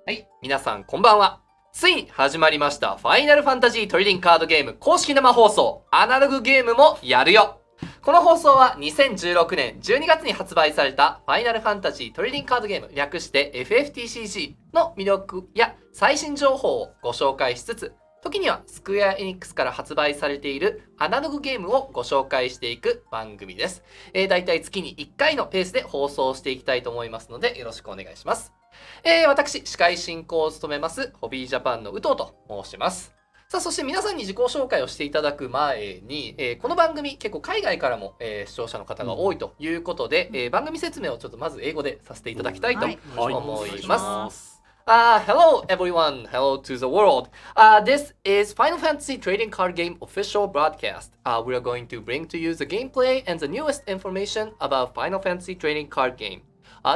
はい、皆さんこんばんは。ついに始まりましたファイナルファンタジートレーディングカードゲーム公式生放送アナログゲームもやるよ。この放送は2016年12月に発売されたファイナルファンタジートレーディングカードゲーム略して FFTCG の魅力や最新情報をご紹介しつつ、時にはスクエアエニックスから発売されているアナログゲームをご紹介していく番組です。だいたい月に1回のペースで放送していきたいと思いますのでよろしくお願いします。私、司会進行を務めますホビージャパンの宇藤と申します。さあ、そして皆さんに自己紹介をしていただく前に、この番組結構海外からも、視聴者の方が多いということで、番組説明をちょっとまず英語でさせていただきたいと思います。Hello everyone, hello to the world. This is Final Fantasy Trading Card Game official broadcast. We are going to bring to you the gameplay and the newest information about Final Fantasy Trading Card Game.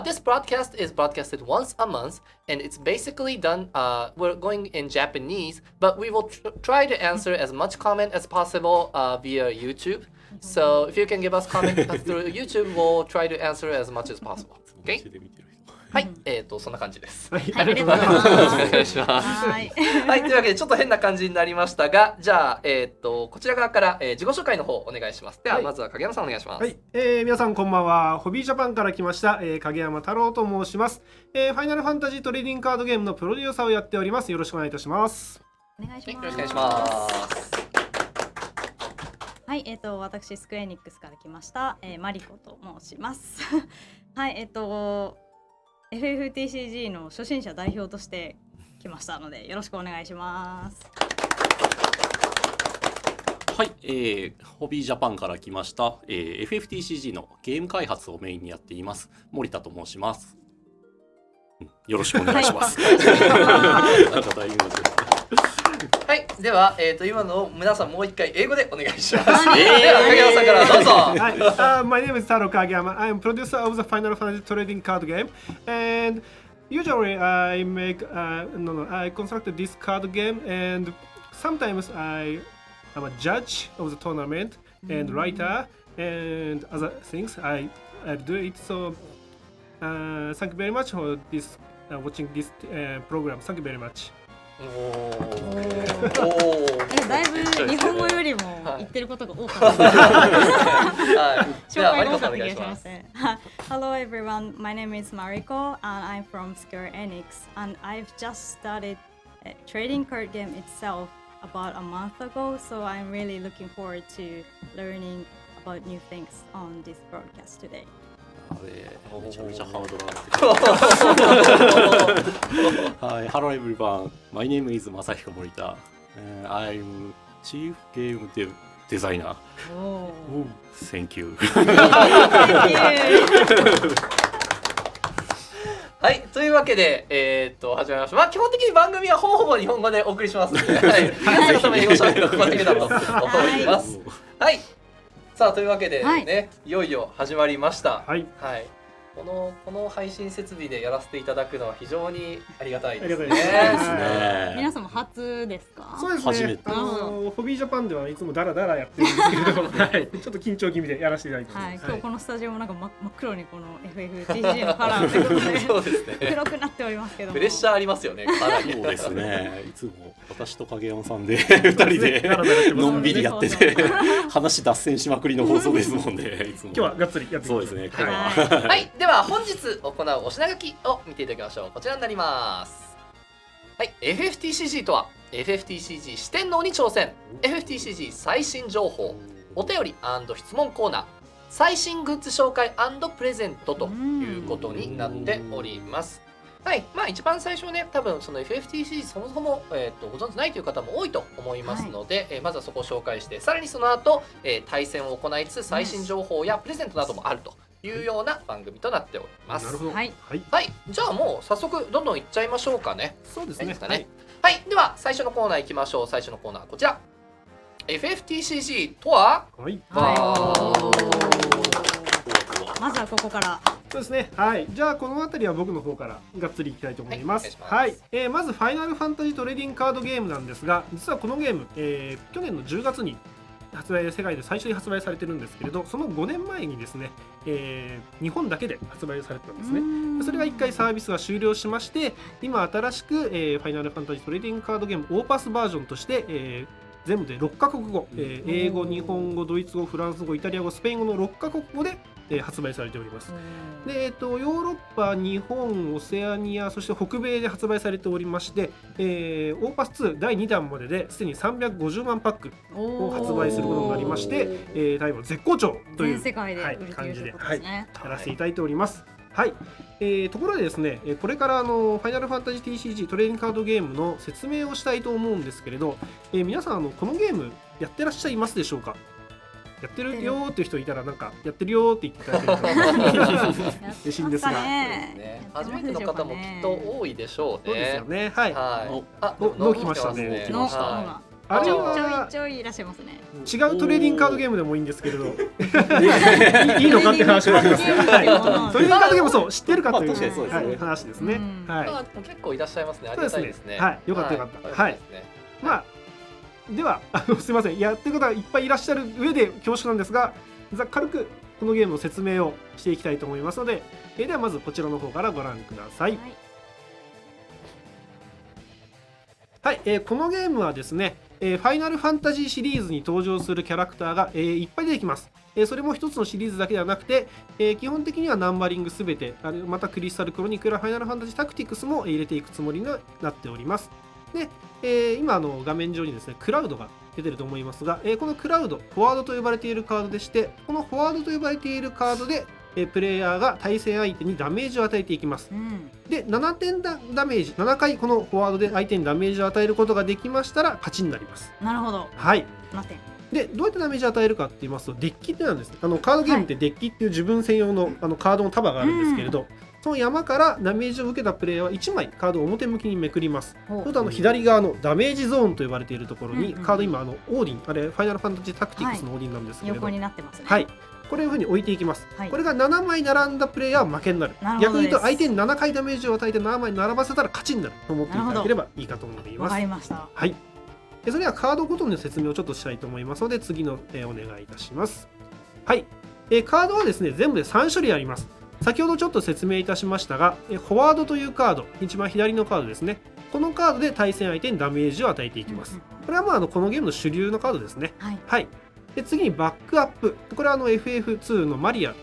This broadcast is broadcasted once a month, and it's basically done. We're going in Japanese, but we will try to answer as much comment as possible via YouTube. So if you can give us comment through YouTube, we'll try to answer as much as possible. Okay? はい、そんな感じです。はい、ありがとうございます。お願いします。はい、というわけでちょっと変な感じになりましたが、じゃあこちら側から、自己紹介の方お願いします。では、まずは影山さんお願いします。はい、皆さんこんばんは。ホビージャパンから来ました、影山太郎と申します。ファイナルファンタジートレーディングカードゲームのプロデューサーをやっております。よろしくお願いいたします。お願いします。よろしくお願いします。はい、私スクエアエニックスから来ました、マリコと申します。はい、FFTCG の初心者代表として来ましたのでよろしくお願いします。はい、ホビージャパンから来ました、FFTCG のゲーム開発をメインにやっています森田と申します。よろしくお願いします。なんか大変です。はい、では、今のを皆さんもう一回英語でお願いします。では影山さんからどうぞ。はい、My name is Taro Kageyama. I am producer of the Final Fantasy Trading Card Game, and usually I construct this card game, and sometimes I am a judge of the tournament and writer and other things. I do it. So thank you very much for this watching this program. Thank you very much. だいぶ日本語よりも言ってることが多かった。紹介が多かった気がしますね。Hello everyone, my name is Mariko and I'm from Square Enix and I've just started a trading card game itself about a month ago, so I'm really looking forward to learning about new things on this broadcast today. めちゃめちゃハードル。はい、Hello everyone. My name is 正彦森田。I'm Chief Game Designer. Thank you. はい、というわけで、始まりました。まあ基本的に番組はほぼ日本語でお送りしますので、はい、皆さんのために英語喋るのがだけだと思います。はい。さあというわけでね、いよいよ始まりました。はい。この配信設備でやらせていただくのは非常にありがたいですね。皆さんも初ですか？そうですね。ホビージャパンではいつもダラダラやってるんですけど、ちょっと緊張気味でやらせていただいてます。今日このスタジオもなんか真っ黒にこの FFTG のカラーということで、そうですね。黒くなっておりますけども。プレッシャーありますよね。かなり。そうですね。いつも私と影山さんで2人でのんびりやってて、話脱線しまくりの放送ですもんね。いつも。今日はがっつりやってそうですね。はい。では本日行うお品書きを見ていただきましょう。こちらになります。はい、FFTCG とは FFTCG 四天王に挑戦、 FFTCG 最新情報、お便り&質問コーナー、最新グッズ紹介&プレゼントということになっております。はい、まあ一番最初ね、多分その FFTCG そもそも、ご存知ないという方も多いと思いますので、まずはそこを紹介して、さらにその後、対戦を行いつつ最新情報やプレゼントなどもあるというような番組となっております。なるほど。はい、はい、じゃあもう早速どんどんいっちゃいましょうかね。そうですね。はい、では最初のコーナーいきましょう。最初のコーナーこちら。FFTCG とは、まずはここから。そうですね。はい。じゃあこの辺りは僕の方からがっつりいきたいと思います。はい。まずファイナルファンタジートレーディングカードゲームなんですが、実はこのゲーム、去年の10月に世界で最初に発売されてるんですけれど、その5年前にですね、日本だけで発売されてたんですね。それが1回サービスが終了しまして、今新しく、ファイナルファンタジートレーディングカードゲームオーパスバージョンとして、全部で6カ国語、英語、日本語、ドイツ語、フランス語、イタリア語、スペイン語の6カ国語で、発売されております。で、ヨーロッパ、日本、オセアニア、そして北米で発売されておりまして、オーパス2第2弾までですでに350万パックを発売することになりまして、大変絶好調という全世界で売れている感じで、ということですね。やらせていただいております。はい、ところでですね、これからファイナルファンタジー TCG トレーディングカードゲームの説明をしたいと思うんですけれど、皆さんこのゲームやってらっしゃいますでしょうか？やってるよーっていう人いたらなんかやってるよーって言っていただけると嬉しいんですが、初めての方もきっと多いでしょうね。そうですよね。はい。脳来ましたね。のあれちょはいちょいいらっしゃいますね。違うトレーディングカードゲームでもいいんですけれど、いいのかって話はありますけど、トレーディングカードゲームそう知ってるかという話ですね。はい。結構いらっしゃいますね。ありがたいですね。はい。よかったよかった。はい。まあではすみません、やってる方がいっぱいいらっしゃる上で恐縮なんですが、軽くこのゲームの説明をしていきたいと思いますので、ではまずこちらの方からご覧ください。はい、このゲームはですね、ファイナルファンタジーシリーズに登場するキャラクターが、いっぱい出てきます。それも一つのシリーズだけではなくて、基本的にはナンバリングすべて、またクリスタルクロニクル、ファイナルファンタジータクティクスも入れていくつもりになっております。で、今画面上にですねクラウドが出てると思いますが、このクラウドフォワードと呼ばれているカードでして、このフォワードと呼ばれているカードで、プレイヤーが対戦相手にダメージを与えていきます。で7点ダメージ7回このフォワードで相手にダメージを与えることができましたら勝ちになります。なるほど。はい。7点でどうやってダメージを与えるかって言いますと、デッキってなんです。カードゲームってデッキっていう自分専用の、カードの束があるんですけれど、その山からダメージを受けたプレイヤーは1枚カードを表向きにめくります。そうすると左側のダメージゾーンと呼ばれているところに、カード今オーディン、あれファイナルファンタジータクティクスのオーディンなんですけれど、横になってますね。はい。これをいうふうに置いていきます。これが7枚並んだプレイヤーは負けになる。逆に言うと相手に7回ダメージを与えて7枚並ばせたら勝ちになると思っていただければいいかと思っています。わかりました。はい。それではカードごとの説明をちょっとしたいと思いますので、次の、お願いいたします。はい。カードはですね全部で3種類あります。先ほどちょっと説明いたしましたが、フォワードというカード、一番左のカードですね。このカードで対戦相手にダメージを与えていきます。これはこのゲームの主流のカードですね。はい。で次にバックアップ。これはFF2 のマリア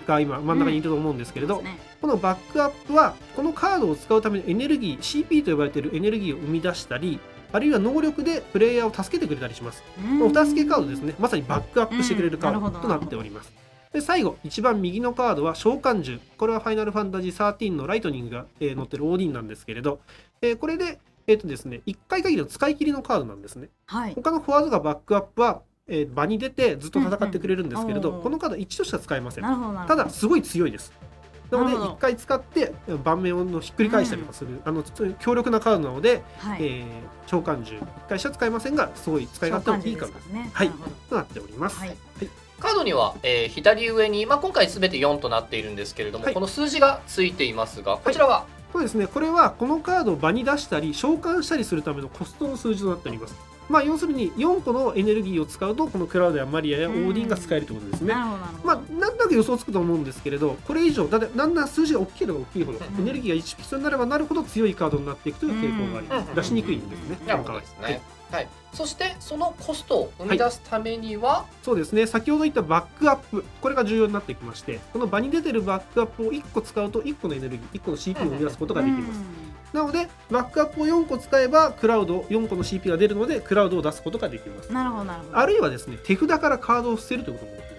が今真ん中にいると思うんですけれど、このバックアップはこのカードを使うためのエネルギー CP と呼ばれているエネルギーを生み出したり、あるいは能力でプレイヤーを助けてくれたりします。お助けカードですね。まさにバックアップしてくれるカードとなっております。で最後一番右のカードは召喚獣。これはファイナルファンタジー13のライトニングが、乗ってるオーディンなんですけれど、これでですね1回限りの使い切りのカードなんですね。他のフォワードがバックアップは場に出てずっと戦ってくれるんですけれど、このカード一度しか使えません。ただすごい強いです。なので1回使って盤面をひっくり返したりとかする、強力なカードなので、召喚獣1回しか使えませんがすごい使い勝手のいいカードですね。はい、となっております。カードには、左上に、今回すべて4となっているんですけれども、この数字がついていますが、こちらは、そうですね、これはこのカードを場に出したり召喚したりするためのコストの数字となっております。要するに4個のエネルギーを使うとこのクラウドやマリアやオーディンが使えるということですね。なんとなく予想つくと思うんですけれど、これ以上だんだん数字が大きければ大きいほどエネルギーが1必要になればなるほど強いカードになっていくという傾向があります。出しにくいんですね。なるほどですね。はい、そしてそのコストを生み出すためには、そうですね、先ほど言ったバックアップ、これが重要になってきまして、この場に出てるバックアップを1個使うと1個のエネルギー1個の CP を生み出すことができます。なのでバックアップを4個使えばクラウド4個の CP が出るのでクラウドを出すことができます。なるほどなるほど。あるいはですね手札からカードを捨てるということもできます。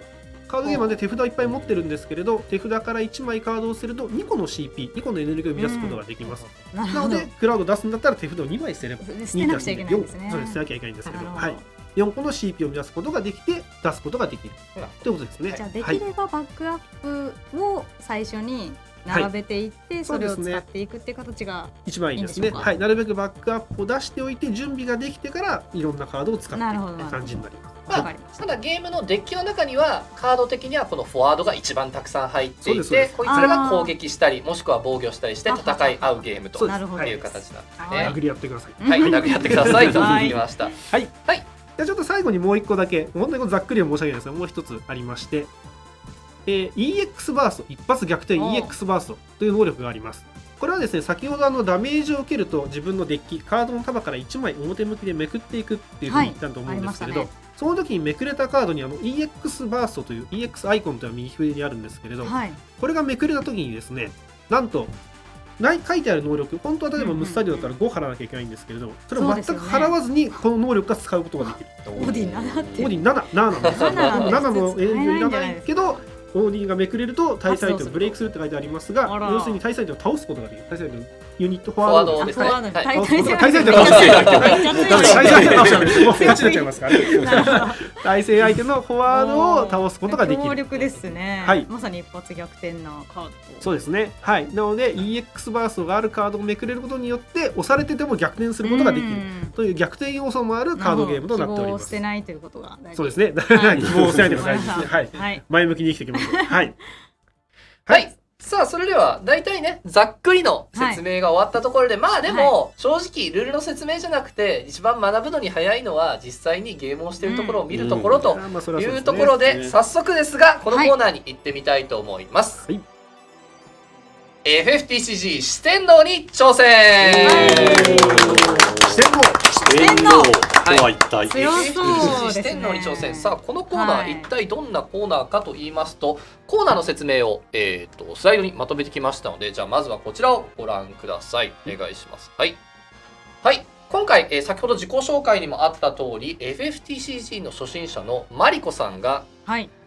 カードゲームで手札をいっぱい持ってるんですけれど、手札から1枚カードを捨てると2個の CP2 個のエネルギーを生み出すことができます。なのでクラウドを出すんだったら手札を2枚捨てれば捨てなくちゃいけないんですね。そうです、捨てなきゃいけないんですけど、4個の CP を生み出すことができて出すことができるということですね。じゃあできればバックアップを最初に並べていって、それを使っていくっていう形が一番いいですね。はい、なるべくバックアップを出しておいて準備ができてからいろんなカードを使っていく感じになります。ただゲームのデッキの中にはカード的にはこのフォワードが一番たくさん入っていて、こいつらが攻撃したりもしくは防御したりして戦い合うゲームという形なんですね。殴り合ってください。はい、殴り合ってくださいと言いました。はい。じゃあちょっと最後にもう1個だけ、本当にざっくりは申し訳ないですが、もう1つありまして、EX バースト、一発逆転 EX バーストという能力があります。これはですね、先ほどダメージを受けると自分のデッキ、カードの束から1枚表向きでめくっていくっていうふうに言ったと思うんですけれど、その時にめくれたカードにEX バーストという EX アイコンというのが右上にあるんですけれど、これがめくれた時にですね、なんと書いてある能力、本当は例えばムスタディオだったら5払わなきゃいけないんですけれど、それを全く払わずにこの能力が使うことができる。オーディ7ってオーディ7なんです。7の使えないいらなんじゃないですかいけど、オーディがめくれると対サイトをブレイクするって書いてありますが、要するに対サイトを倒すことができる。対サイトのユニットフォワードですね。はい対サイトを倒す。対サイトを倒す。もうフェアチになっちゃいますからね。対戦相手のフォワードを倒すことができる。強力ですね。はい。まさに一発逆転なカード。そうですね。はい。なので EX バーストがあるカードをめくれることによって押されてても逆転することができるという逆転要素もあるカードゲームとなっております。希望を捨てないということが大事。そうですね。希望を捨てないというのが大事ですね。はい。前向きに生きていきましょう。はい。はい。さあそれでは大体ねざっくりの説明が終わったところで、まあでも正直ルールの説明じゃなくて一番学ぶのに早いのは実際にゲームをしているところを見るところというところで、早速ですがこのコーナーに行ってみたいと思います。はい、FFTCG 四天王に挑戦。四天王とは一体、強そう四天王に挑戦。さあこのコーナー、一体どんなコーナーかと言いますと、コーナーの説明を、スライドにまとめてきましたので、じゃあまずはこちらをご覧ください。お願いします。はい、はい、今回、先ほど自己紹介にもあった通り FFTCG の初心者のマリコさんが、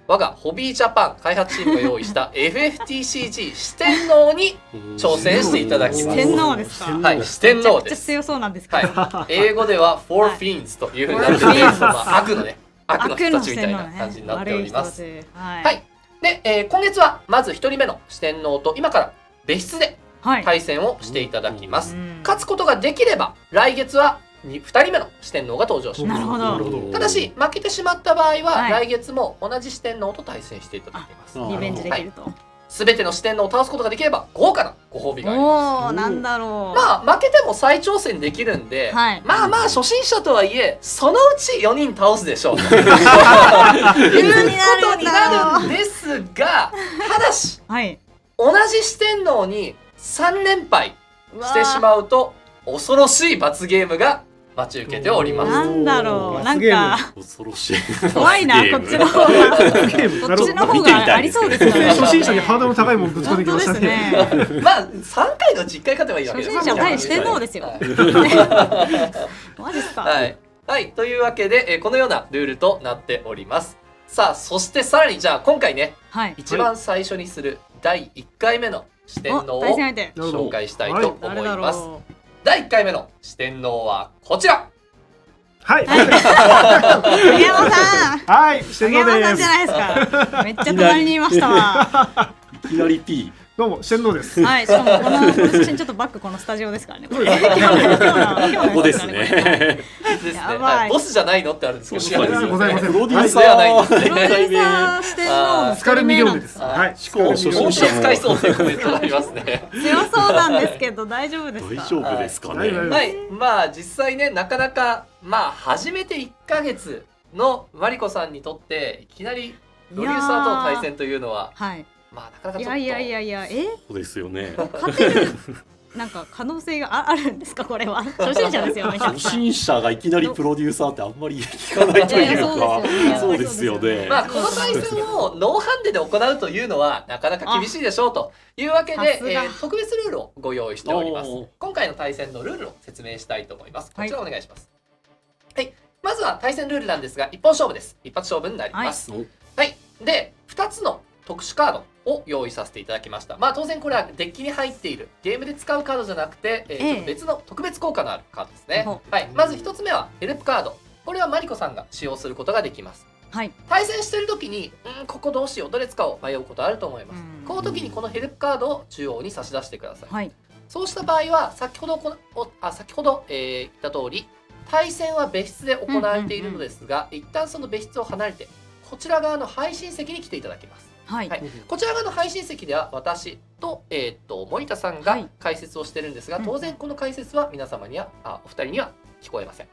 我がホビージャパン開発チームが用意した FFTCG 四天王に挑戦していただきます。四天王ですか？はい、四天王です。めちゃくちゃ強そうなんですけど、はい、英語では Four Fiends というふうになっていて、悪のね、悪の人たちみたいな感じになっております。はい。で、今月はまず1人目の四天王と今から別室で対戦をしていただきます。勝つことができれば来月は2人目の四天王が登場します。なるほど。ただし負けてしまった場合は、来月も同じ四天王と対戦していただきます。リベンジできると。すべての四天王を倒すことができれば豪華なご褒美があります。おお、なんだろう。まあ負けても再挑戦できるんで、まあまあ初心者とはいえそのうち4人倒すでしょうということになるんですが、ただし、同じ四天王に3連敗してしまうと恐ろしい罰ゲームが待ち受けております。なんだろう、なんか恐ろしい。怖いな、こっちの方が。こっちの方がありそうですね。初心者にハードルの高いものぶつかってきましたね。まあ3回のうち1回勝てばいいわけです。初心者対四天王ですよ。マジっすか。はい、というわけでこのようなルールとなっております。さあそしてさらにじゃあ今回ね、一番最初にする第1回目の四天王を紹介したいと思います。第1回目の四天王はこちら。はい。影山さん。はい、四天王です。影山さんじゃないですか。めっちゃ隣にいましたわ。いきなり P。どうも四天王です。はい、しかもこの写真ちょっとバックこのスタジオですからね。ここですね。やばい。ボスじゃないのってあるんですけど、ございません。プロデューサーではないんですね。プロデューサー四天王スカルミリオネです。はい。しかも初心者使いそうというコメントがありますね。強そうなんですけど大丈夫ですか？大丈夫ですかね。はい、まあ実際ねなかなか初めて1ヶ月のマリコさんにとっていきなりプロデューサーとの対戦というのは。まあなかなかちょっとそうですよね。勝てるなんか可能性があるんですか？これは初心者ですよ。初心者がいきなりプロデューサーってあんまり聞かないというか、そうですよね。まあこの対戦をノーハンデで行うというのはなかなか厳しいでしょうというわけで、特別ルールをご用意しております。今回の対戦のルールを説明したいと思います。こちらお願いします。はい、まずは対戦ルールなんですが一本勝負です。一発勝負になります。はい、で2つの特殊カードを用意させていただきました。まあ当然これはデッキに入っているゲームで使うカードじゃなくて、ちょっと別の特別効果のあるカードですね。はい、まず1つ目はヘルプカード。これはマリコさんが使用することができます。対戦してる時にここどうしようどれ使おう迷うことあると思います。この時にこのヘルプカードを中央に差し出してください。そうした場合は先ほど言った通り対戦は別室で行われているのですが、一旦その別室を離れてこちら側の配信席に来ていただきます。こちら側の配信席では私と、森田さんが解説をしてるんですが、当然この解説は皆様にはお二人には聞こえません。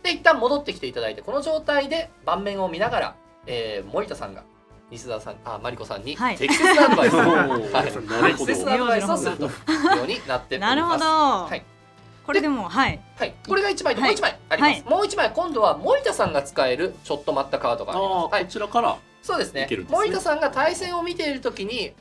で一旦戻ってきていただいて、この状態で盤面を見ながら、森田さんが西澤さん、マリコさんにはい適切なアドバイスを、なはい、るほど適切なアドバイスをするというようになっております。なるほど、はいこれでもはいはい、これが1枚ともう1枚あります、はいもう1枚今度は森田さんが使えるちょっと待ったカードがあります。はこい、ちらからそうですねいけるんですね森田さんが対戦を見ている時に、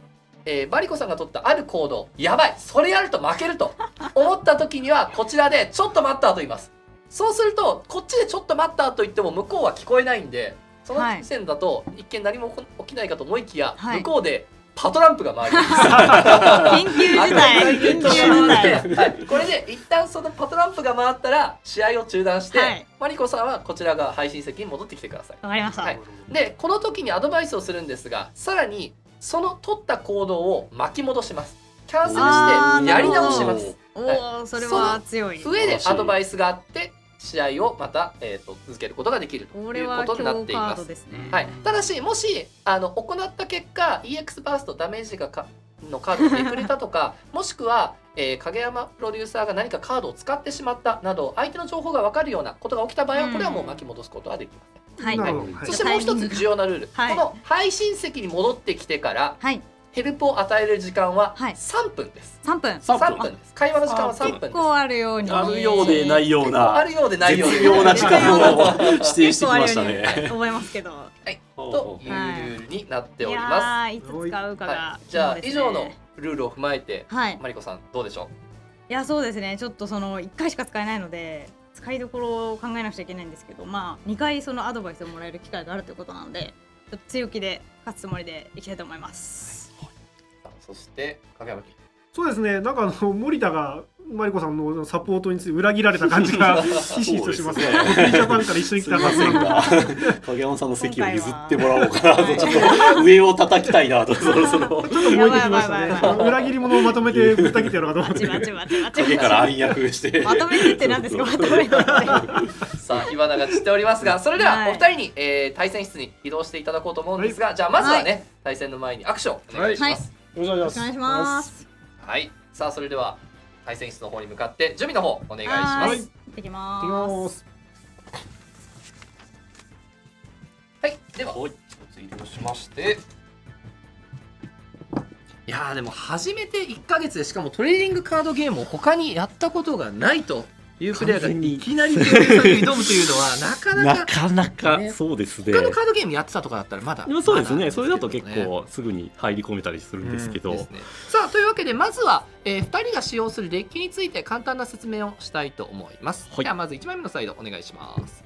マリコさんが取ったある行動、やばいそれやると負けると思った時にはこちらでちょっと待ったと言います。そうするとこっちでちょっと待ったと言っても向こうは聞こえないんで、その時点だと一見何も起きないかと思いきや、はい向こうでパトランプが回ります。緊急事態緊急事態はい、これで一旦そのパトランプが回ったら試合を中断して、はいマリコさんはこちらが配信席に戻ってきてください。わかりました、はいでこの時にアドバイスをするんですが、さらにその取った行動を巻き戻します。キャンセルあーしてやり直します。おお、それは強い。上でアドバイスがあって試合をまた、続けることができるとこれはいうことになっ強カーています。ドですね。はい、ただしもし行った結果 EX バーストダメージがのカードをめくれたとかもしくは、影山プロデューサーが何かカードを使ってしまったなど相手の情報が分かるようなことが起きた場合はこれはもう巻き戻すことはできません。はい。なるほど。はいそしてもう一つ重要なルール、はいこの配信席に戻ってきてからはい。ヘルプを与える時間ははい3分です。 3分。 3分です。会話の時間は3分です。結構あるように。あるようでないよう結構あなるようでないようで絶妙な時間を指定してきました結構あるようにね。思いますけど。というルールになっておりまいやーいつ使うかす。はがい、じゃあ肝ですね以上のルールを踏まえて、はい。マリコさんどうでしょいやそうですね。ちょっとその1回しか使えないので使いどころを考えなくちゃいけないんですけど、まあ2回そのアドバイスをもらえる機会があるということなので、ちょっと強気で勝つつもりでいきたいと思います。う。そして影山君。そうですね。なんか森田がマリコさんのサポートについて裏切られた感じがひしひしとしますね。そうですねジャパンから一緒に来すいたはずませんなんでが影山さんの席を譲ってもらおうかなとちょっと上を叩きたいなとそろそろちょっと燃えてきましたねやばいやばいやばい。裏切り者をまとめてぶった切ってやろうかと思って。バチバチバチバチ影から暗躍してまとめてって何ですかまとめてって。さあ火花が散っておりますが、それでははいお二人に、対戦室に移動していただこうと思うんですが、じゃあまずはね、対戦の前に握手をお願いします。よろしくお願いお願いします。はい、さあそれでは対戦室の方に向かって準備の方お願いしはます。ーい行ってきま行きす。ます。はい、でははい移動しまして。いやーでも初めて1ヶ月でしかもトレーディングカードゲームを他にやったことがないというプレイヤーが完全にいきなりプロレーサーに挑むというのはなかなかなかなかねそうですね他のカードゲームやってたとかだったらまだでもそうですまだねそれだと結ですけどね構すぐに入り込めたりするんですけど、ですね。さあというわけでまずは、2人が使用するデッキについて簡単な説明をしたいと思います。はいではまず1枚目のサイドお願いします。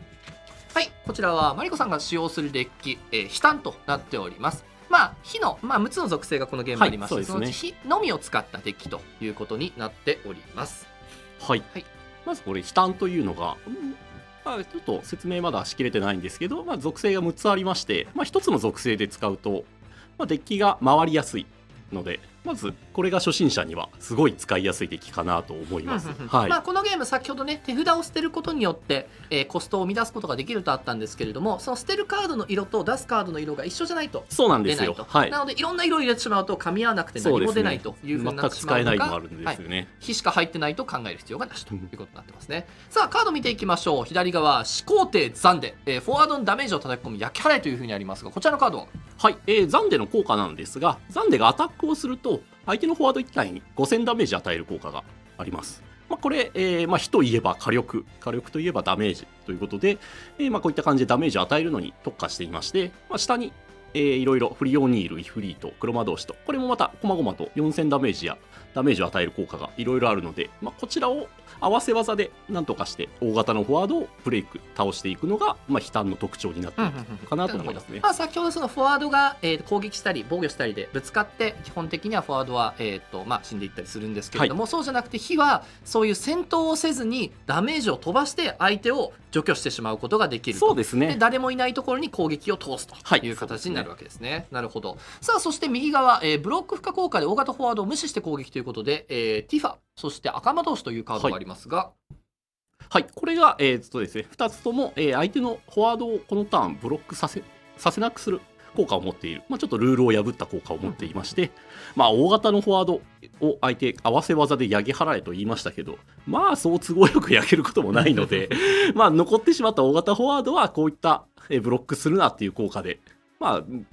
はい、こちらはマリコさんが使用するデッキ、悲嘆となっております。まあ火の、6つの属性がこのゲームにありまして、はいそうですねそのうち火のみを使ったデッキということになっております。はい、はいまずこれ悲嘆というのが、ちょっと説明まだしきれてないんですけど、属性が6つありまして、1つの属性で使うと、デッキが回りやすいのでまずこれが初心者にはすごい使いやすいデッキかなと思います。はい、まあ、このゲーム先ほどね手札を捨てることによって、コストを生み出すことができるとあったんですけれども、その捨てるカードの色と出すカードの色が一緒じゃないとそうなんです出ないと、。よはい、なのでいろんな色を入れてしまうと噛み合わなくて何も出ないというふうにな全く使えってしまうのがないのもあるんですよね。火しか入ってないと考える必要がなしということになってますね。さあカード見ていきましょう。左側始皇帝ザンデ、フォワードのダメージを叩き込む焼き払いというふうにありますが、こちらのカードははい、ザンデの効果なんですが、ザンデがアタックをすると相手のフォワード1体に5000ダメージ与える効果があります。これ、火といえば火力といえばダメージということで、こういった感じでダメージを与えるのに特化していまして、下に、いろいろフリオニール、イフリート、クロマ同士と、これもまた細々と4000ダメージやダメージを与える効果がいろいろあるので、こちらを合わせ技で何とかして大型のフォワードをブレイク倒していくのが、悲嘆の特徴になっているかなと思いますね。まあ、先ほどそのフォワードが、攻撃したり防御したりでぶつかって基本的にはフォワードは、死んでいったりするんですけれども、そうじゃなくて火はそういう戦闘をせずにダメージを飛ばして相手を除去してしまうことができると。そうですね。誰もいないところに攻撃を通すという形になるわけですね。なるほど。さあそして右側、ブロック負荷効果で大型フォワードを無視して攻撃ということで、ティファそして赤魔同士というカードがありますが、はい、これが、ですね、2つとも、相手のフォワードをこのターンブロックさせなくする効果を持っている、ちょっとルールを破った効果を持っていまして、大型のフォワードを相手合わせ技で焼き払えと言いましたけど、そう都合よく焼けることもないので残ってしまった大型フォワードはこういったブロックするなっていう効果で、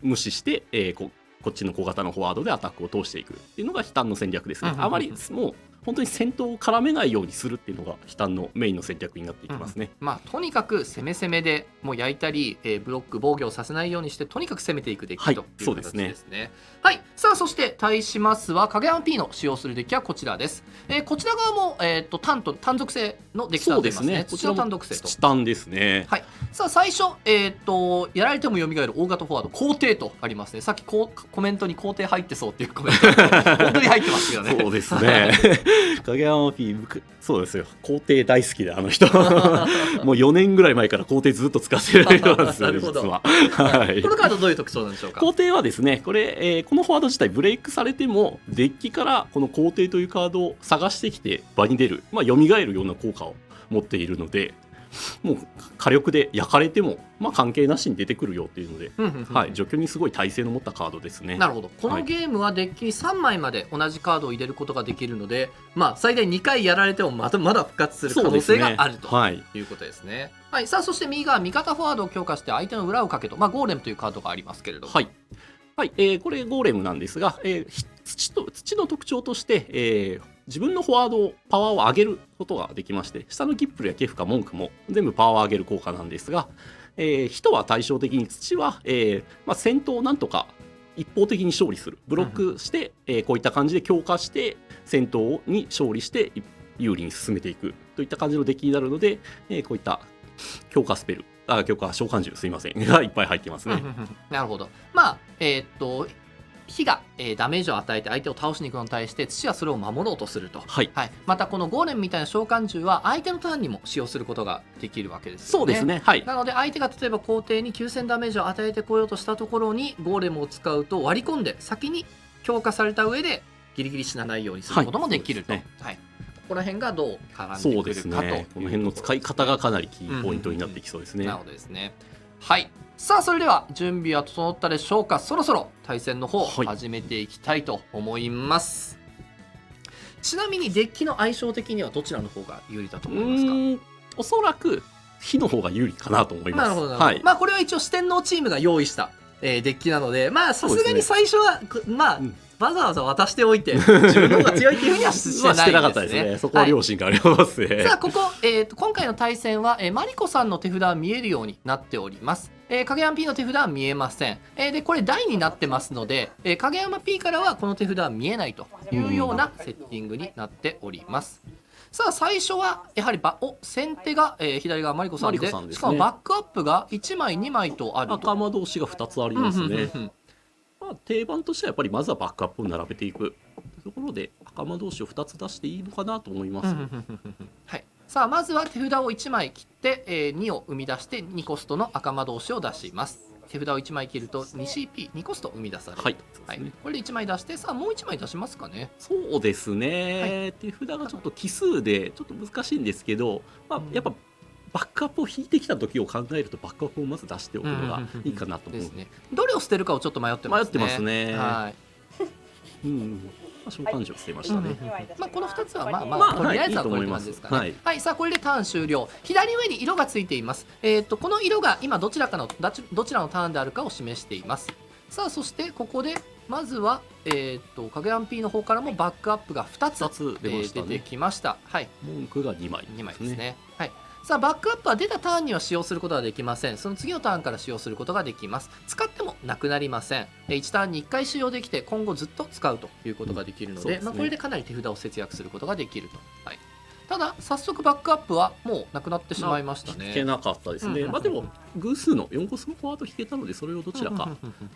無視して、こっちの小型のフォワードでアタックを通していくっていうのが悲嘆の戦略ですね。あまりもう本当に戦闘を絡めないようにするっていうのが悲嘆のメインの戦略になっていきますね。とにかく攻め攻めでもう焼いたり、ブロック防御をさせないようにしてとにかく攻めていくデッキという形ですね。はい、さあそして対しますは影山 P の使用するデッキはこちらです。こちら側も、単属性のデッキとなっていますね。こちらも単独性と土単ですね。はい、さあ最初、やられても蘇る大型フォワード皇帝とありますね。さっきコメントに皇帝入ってそうっていうコメント本当に入ってますよね。そうですね影山 P、 そうですよ、皇帝大好きで、あの人もう4年ぐらい前から皇帝ずっと使ってるようなんですよね実は。はい、このカードどういう特徴なんでしょうか。皇帝はですね、これ、このフォワード自体ブレイクされてもデッキからこの皇帝というカードを探してきて場に出る、蘇るような効果を持っているので、もう火力で焼かれても、関係なしに出てくるよっていうので、除去にすごい耐性の持ったカードですね。なるほど。このゲームはデッキに3枚まで同じカードを入れることができるので、最大2回やられてもまだ復活する可能性があるということですね。はい、さあそして右側味方フォワードを強化して相手の裏をかけと、ゴーレムというカードがありますけれども、これゴーレムなんですが、土の特徴として、自分のフォワードをパワーを上げることができまして、下のギップルやケフか文句も全部パワーを上げる効果なんですが、人は対照的に土は、戦闘をなんとか一方的に勝利する、ブロックして、こういった感じで強化して戦闘に勝利して有利に進めていくといった感じのデッキになるので、こういった強化スペル、強化召喚獣、すいませんがいっぱい入ってますね。なるほど。火が、ダメージを与えて相手を倒しに行くのに対して土はそれを守ろうとすると、またこのゴーレムみたいな召喚獣は相手のターンにも使用することができるわけですよね。そうですね、はい、なので相手が例えば皇帝に9000ダメージを与えてこようとしたところにゴーレムを使うと割り込んで先に強化された上でギリギリ死なないようにすることもできると、ここら辺がどう絡んでくるかということですね。この辺の使い方がかなりキーポイントになってきそうですね。なるほどですね。はい、さあそれでは準備は整ったでしょうか。そろそろ対戦の方始めていきたいと思います。ちなみにデッキの相性的にはどちらの方が有利だと思いますか。おそらく火の方が有利かなと思います。なるほど、これは一応四天王チームが用意した、デッキなので、さすがに最初はわざわざ渡しておいて自分の方が強いっていうふうにはしてないですね。してなかったですね。そこは良心がありますね。さあここ、今回の対戦は、マリコさんの手札は見えるようになっております。影山 P の手札は見えません。でこれ台になってますので、影山 P からはこの手札は見えないというようなセッティングになっております。さあ最初はやはり先手が、左側マリコさんで、しかもバックアップが1枚2枚とあると。仲間同士が2つありますね。定番としてはやっぱりまずはバックアップを並べていくところで赤間同士を2つ出していいのかなと思います。はい、さあまずは手札を1枚切って、2を生み出して2コストの赤間同士を出します。手札を1枚切ると 2CP2 コスト生み出される。これで1枚出して、さあもう1枚出しますかね。そうですね、手札がちょっと奇数でちょっと難しいんですけど、やっぱバックアップを引いてきた時を考えるとバックアップをまず出しておくのがいいかなと思う。どれを捨てるかをちょっと迷ってますね。迷ってますね。はい。召喚獣を捨てましたね。この2つはとりあえずはこういう感じですかね。はい、さあこれでターン終了。左上に色がついています。この色が今どちらのターンであるかを示しています。さあそしてここでまずは影山 P の方からもバックアップが2つ出てきました。はい。文句が2枚ですね。はい。さあバックアップは出たターンには使用することはできません。その次のターンから使用することができます。使ってもなくなりません。1ターンに1回使用できて今後ずっと使うということができるので、これでかなり手札を節約することができると。はい、ただ早速バックアップはもうなくなってしまいましたね。引けなかったですね。でも偶数の4コスのフォワード引けたので、それをどちらか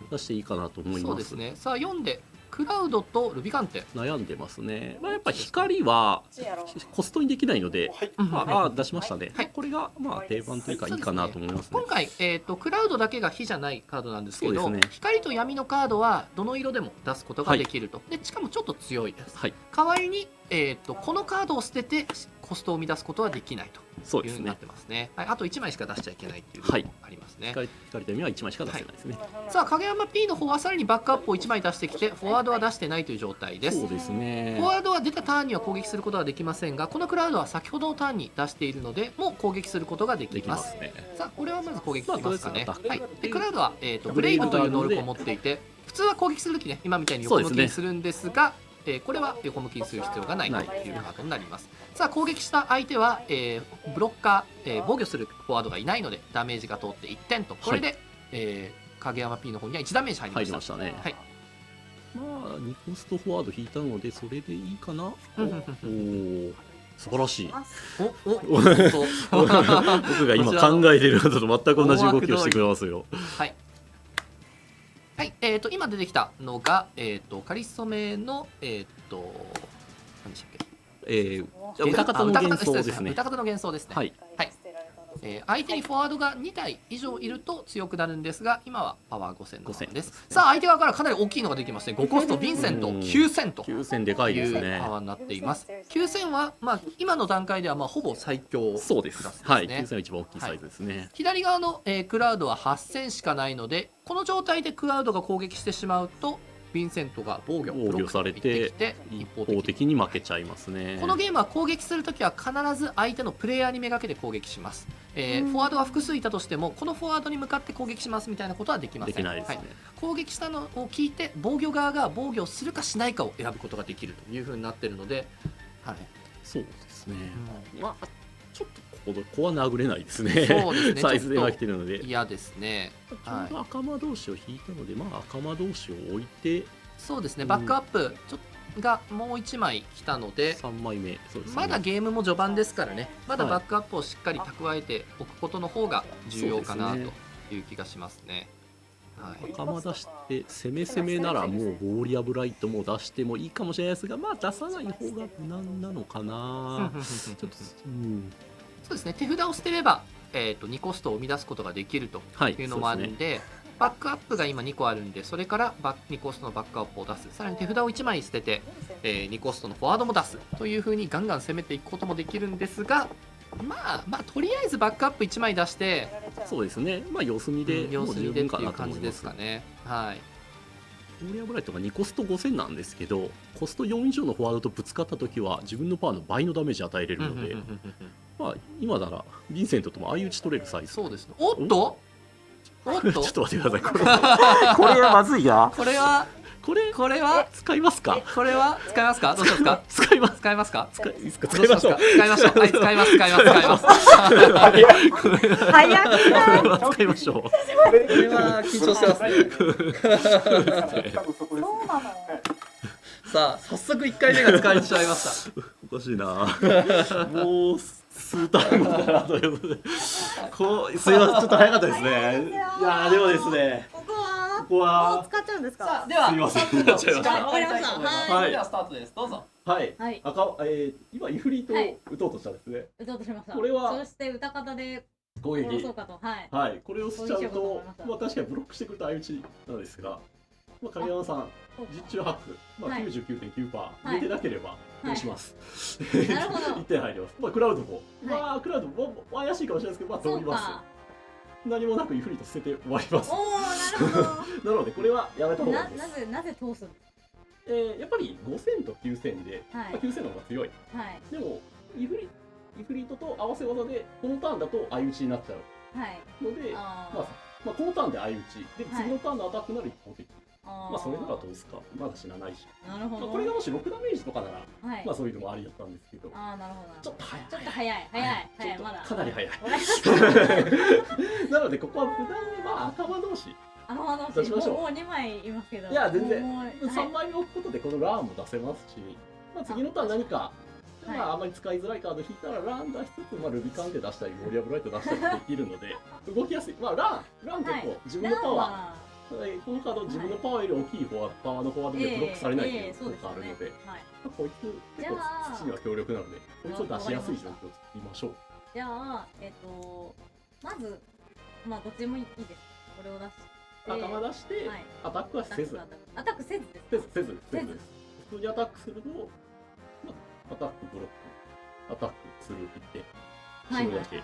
出していいかなと思います。そうですね。さあ4でクラウドとルビカンテ悩んでますね。やっぱり光はコストにできないので、出しましたね。これが定番というかいいかなと思いますね。今回クラウドだけが火じゃないカードなんですけど、光と闇のカードはどの色でも出すことができると。でしかもちょっと強いです。代わりにこのカードを捨ててコストを生み出すことはできないという風になそうですねってますね。はい、あと1枚しか出しちゃいけないっていうのもありますね。聞かれた意味は1枚しか出せないですね、さあ影山 P の方はさらにバックアップを1枚出してきてフォワードは出してないという状態です。そうですねフォワードは出たターンには攻撃することはできませんが、このクラウドは先ほどのターンに出しているのでもう攻撃することができできま。ますすね。さあこれはまず攻撃いきますかね。まあとりあえずはい、でクラウドは、ブレイブという能力を持っていて、普通は攻撃するときね今みたいに横向きにするんですが、これは横向きにする必要がないというカードになります。さあ攻撃した相手は、ブロッカー、防御するフォワードがいないのでダメージが通って1点と、これで、影山 P の方には1ダメージ入りま入した。りましたね。はい、まあ2コストフォワード引いたのでそれでいいかな。おうんうんうんお素晴らしい。お僕が今考えているのと全く同じ動きをしてくれますよ。はい。はい、今出てきたのが、カリソメの、何でしたっけ。歌方の幻想ですね。歌方の幻想ですね。はい。はい。相手にフォワードが2体以上いると強くなるんですが、今はパワー5000のままです。さあ相手側からかなり大きいのができますね。5コストヴィンセント9000と9000でかいですいうねパ。ワーになっています。9000はまあ今の段階ではまあほぼ最強そうですクラスですはいね。 9000は一番大きいサイズですね。左側の、クラウドは8000しかないので、この状態でクラウドが攻撃してしまうとヴィンセントが防御防御されてブロックと言ってきて一一方方的的に負けちゃいますね。このゲームは攻撃するときは必ず相手のプレイヤーにめがけて攻撃します、フォワードが複数いたとしてもこのフォワードに向かって攻撃しますみたいなことはできません。できないですね。はい、攻撃したのを聞いて防御側が防御するかしないかを選ぶことができるというふうになっているので、はい、そうですね。まあちょっとここは殴れないですね。そうですねサイズで負けてるので。嫌ですね。ちょうど赤間同士を引いたので、まあ赤間同士を置いてそうですね、バックアップがもう1枚来たので、 3枚目そうですね。まだゲームも序盤ですからね、まだはいバックアップをしっかり蓄えておくことの方が重要かなとそうですねいう気がしますね。はい、赤間出して攻めならもうウォーリアブライトも出してもいいかもしれないですが、まあ出さない方が無難なのかな。ちょっと、そうですね、手札を捨てれば、2コストを生み出すことができるとはいいうのもあるんで、バックアップが今2個あるんで、それから2コストのバックアップを出す、さらに手札を1枚捨てて、2コストのフォワードも出すというふうにガンガン攻めていくこともできるんですが、まあとりあえずバックアップ1枚出して、そうですね。まあ様子見で様子見でっていうもう十分かなと感じです思います。かね。はい、ウォーリアブライトが2コスト5000なんですけど、コスト4以上のフォワードとぶつかった時は自分のパワーの倍のダメージ与えれるので、まあ今ならヴィンセントとも相打ち取れるサイズ。そうですね。おっとおっとちょっと待ってください。これはまずいな。これはこれは使いますか？これは使いますか？どうしますか？使います。使いますか？使いいいですか？どうしますか？使いましょう。はい、使います。使います。使います。早くない使いましょう。これは緊張してますね。そうなのさあ、早速1回目が使えてしまいました。おかしいな。もう数ターンだなということで、すいません、ちょっと早かったですね。いやでもですね、ここはここは使っちゃうんですさかあ、では、すいません早速の時間をわかりました終わりたいと思いますはいそれではスタートです。どうぞ。はい、はい今イフリートを打とうとしたんですね。打とうとしました。これはそして歌方で攻撃殺そう。かと。はい。はい、これをしちゃうそういう仕事を思といまし、たまあ確かにブロックしてくると相打ちなんですが、まあ影山さんそうか実中ハック、まあはい 99.9%はい入れてなければいどうします。なるほど1点入ります。まあクラウドも、はいまあクラウドも怪しいかもしれないですけど、まあ通そうります。か。何もなくイフリート捨てて終わります。おお、なるほなのでこれはやめたど。方がいいです。なぜ通すんでやっぱり5000と9000で、すか。はいまあ、9000の方が強い。はいでもイフリートと合わせ技でこのターンだと相打ちになっちゃうはい。ので、あまあこのターンで相打ちではい次のターンのアタックなら一方的。あ。まあそれならどうですか。まだ死なないし。なるほど。まあこれがもし6ダメージとかなら、はい。まあそういうのもありだったんですけど、ああ、なるほど。ちょっと早い。ちょっと早いちょっとまだ。かなり早い。わかりました。なのでここは無難にまあ赤間同士。あの話出しましょうもう2枚いますけど。いや全然もう3枚目置くことでこのラーンも出せますし、まあ、次のターン何か、はいまあ、あまり使いづらいカード引いたらラーン出しつつ、まあ、ルビカンで出したりウォリアブライト出したりできるので動きやすい、まあ、ラーン結構自分のパワー、このカード自分のパワーより大きいパワーのフォワードでブロックされないという効果があるので、はい。まあ、こいつ結構土には強力なのでこいつを出しやすい状況を作りましょう。じゃあ、まず、まあ、どっちでもいいです。これを出して。赤間出して、はいアタックはせずアタックせずですか。せず普通にアタックすると、まあ、アタックブロックアタックするってはいそれだけ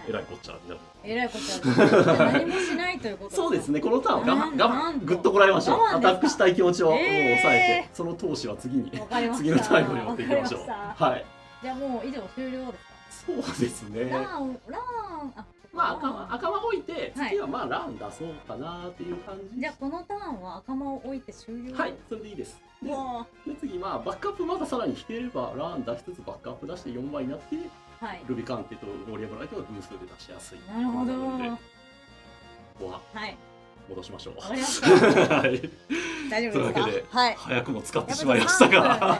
えらいこっちゃになる。えらいこっちゃ何もしないということそうですね、このターンはなんとぐっとこらえましょう。我慢ですかアタックしたい気持ちをもう抑えて、えその闘志は次にわかりました次のタイムに持っていきましょう。わかりましたはい。じゃあもう以上終了ですそうですね。かラーンあまあ赤間置いて、はい次はまあラン出そうかなっていう感じ。じゃあこのターンは赤間を置いて終了はい、それでいいです。でわ次まあバックアップまださらに引ければラン出しつつバックアップ出して4枚になってあはいルビカンテとゴリアブライトが偶数で出しやすい。なるほどのでここははい戻しましょう。わかりましたはい。大丈夫ですかというわけではい早くも使ってしまいましたが、頑張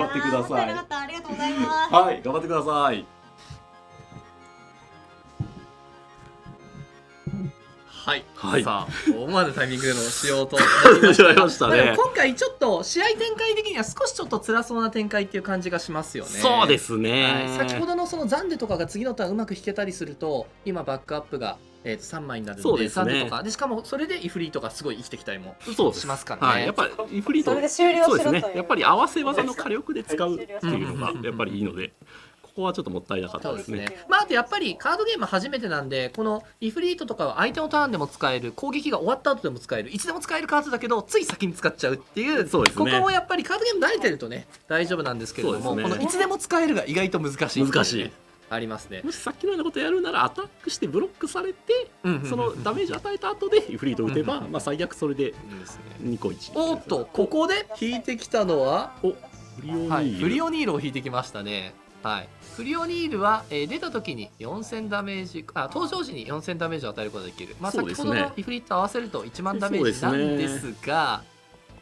ってください。いやーもったいなかったありがとうございますはい、頑張ってください。はい、はいさあ思わぬタイミングでの使用としまいましたね。でも今回ちょっと試合展開的には少しちょっと辛そうな展開っていう感じがしますよね。そうですね。はい、先ほどのそのザンデとかが次のターンうまく引けたりすると今バックアップが、3枚になるのでそうですねザンデとかでしかもそれでイフリートがすごい生きてきたりもそうですしますからね。はい、やっぱりフリートそれで終了そうですしろという。ねやっぱり合わせ技の火力で使うっていうのがうんやっぱりいいので、ここはちょっともったいなかったですね。まああとやっぱりカードゲーム初めてなんでこのイフリートとかは相手のターンでも使える攻撃が終わった後でも使えるいつでも使えるカードだけどつい先に使っちゃうっていうそうですねここもやっぱりカードゲーム慣れてるとね大丈夫なんですけれども、そうですねこのいつでも使えるが意外と難しいっていうね難しい。ありますね。もしさっきのようなことやるならアタックしてブロックされて、そのダメージ与えた後でフリート打てば、まあ最悪それでいいですね。 2個1。おっとここで引いてきたのはおフリオニール、はい、フリオニールを引いてきましたね。はい、フリオニールは、出た時に4000ダメージ登場時に4000ダメージを与えることができる、まあ、先そうですねほどのイフリット合わせると1万ダメージなんですが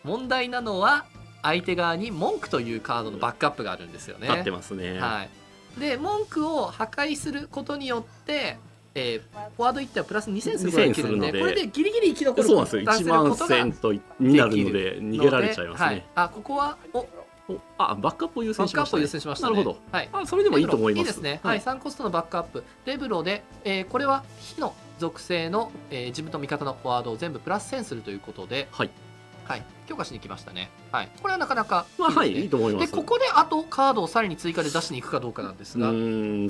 問題なのは相手側に文句というカードのバックアップがあるんですよね。立ってますね。はい、で文句を破壊することによって、フォワード1体はプラス2000することができるので2000するのでこれでギリギリ生き残るそうなんですよ。出せ1万ることが1000とになるので逃げられちゃいますね。はい、あここはおあバックアップを優バックアップを先しましたね。優先しましたね。なるほど。はい、あそれでもいいと思います。いいですね。はい、3コストのバックアップ。レブロで、これは火の属性の、自分と味方のフォワードを全部プラス1000するということで、はい。はい、強化しに来ましたね。はい、これはなかなかまあはいですねいいと思います。でここであとカードをさらに追加で出しに行くかどうかなんですが、終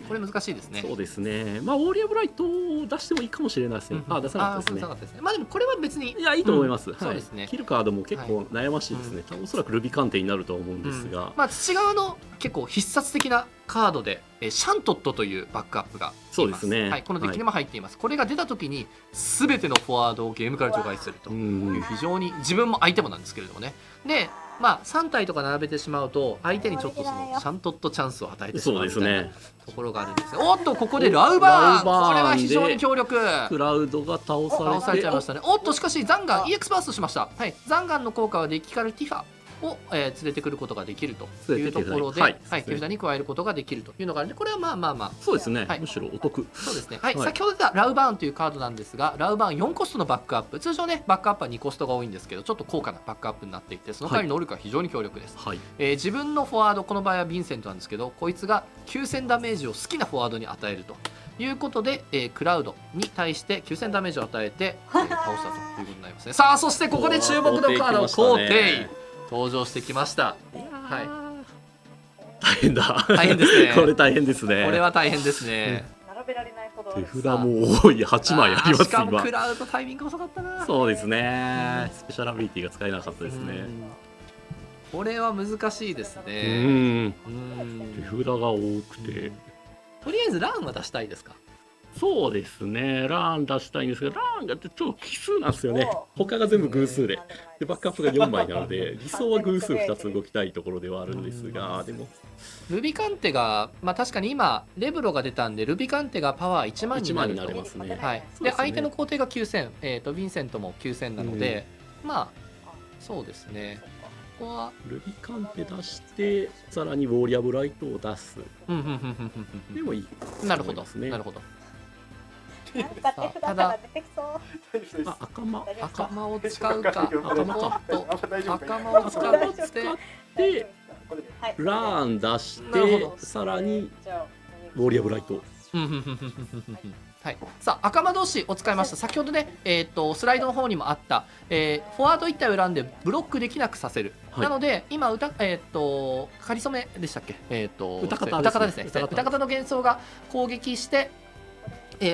これ難しいですね。そうですね。まあウォーリアブライトを出してもいいかもしれないですね。あ出さなかったですね。出さなかったですね。まあでもこれは別にいやいいと思います。はいそうですね切るカードも結構悩ましいですね。おそらくルビ鑑定になると思うんですが、まあ土側の結構必殺的なカードで、シャントットというバックアップがいます。そうですねはい、このデッキにも入っています。これが出た時に全てのフォワードをゲームから除外するという非常に自分も相手もなんですけれどもね。で、まあ3体とか並べてしまうと相手にちょっとそのシャントットチャンスを与えてしそうまうみたいなですね。ところがあるんですね。おっとここでラウバーン、これは非常に強力。クラウドが倒倒されちゃいましたね。ね。おっとしかしザンガン EX バーストしました。はい、ザンガンの効果はデッキからティファを、連れてくることができるというところで、連れてはい、手札に加えることができるというのがあるので、これはまあまあまあそうですね、はいむしろお得。そうですね。はい、はい先ほど出たラウバーンというカードなんですが、ラウバーン4コストのバックアップ。通常ね、バックアップは2コストが多いんですけど、ちょっと高価なバックアップになっていて、その代わり能力が非常に強力です。はい。自分のフォワード、この場合はヴィンセントなんですけど、こいつが9000ダメージを好きなフォワードに与えるということで、クラウドに対して9000ダメージを与えて、倒したということになりますね。さあ、そしてここで注目のカード、皇帝登場してきました。は大変だ。大変ですねこれ大変ですね。い、これは大変ですね。並べられないほど手札も多い8枚ありますしかも今クラウドタイミング遅かったな。そうですね。スペシャルアビリティが使えなかったですね。うんこれは難しいですうね。ん。うん手札が多くて。とりあえずランは出したいですか。そうですね。ラーン出したいんですが、ラーンがちょっと奇数なんですよね。他が全部偶数で。で、バックアップが4枚なので、理想は偶数2つ動きたいところではあるんですが、でも、ルビカンテが、まあ、確かに今レブロが出たんでルビカンテがパワー1万に1なると万になりますね。はい、そうですねで相手の工程が9000、ヴィンセントも9000なので、まあそうですねここはルビカンテ出して、さらにウォーリアブライトを出す。うんうんうんうんうんでもいい。なるほど、思いますねなるほど。なんか手札から出てきそう。あ、赤間。赤間を使うか、赤間かおっと赤間を使ってで、はいラーン出しなるほどて、さらにじゃあウォーリアブライト。うんうんうんうんうんうんうんははい、さあ赤魔同士を使いました。先ほどね、スライドの方にもあった、フォワード1体を選んでブロックできなくさせる、はいなので今かりそめでしたっけ、歌方ですね。歌方の幻想が攻撃して、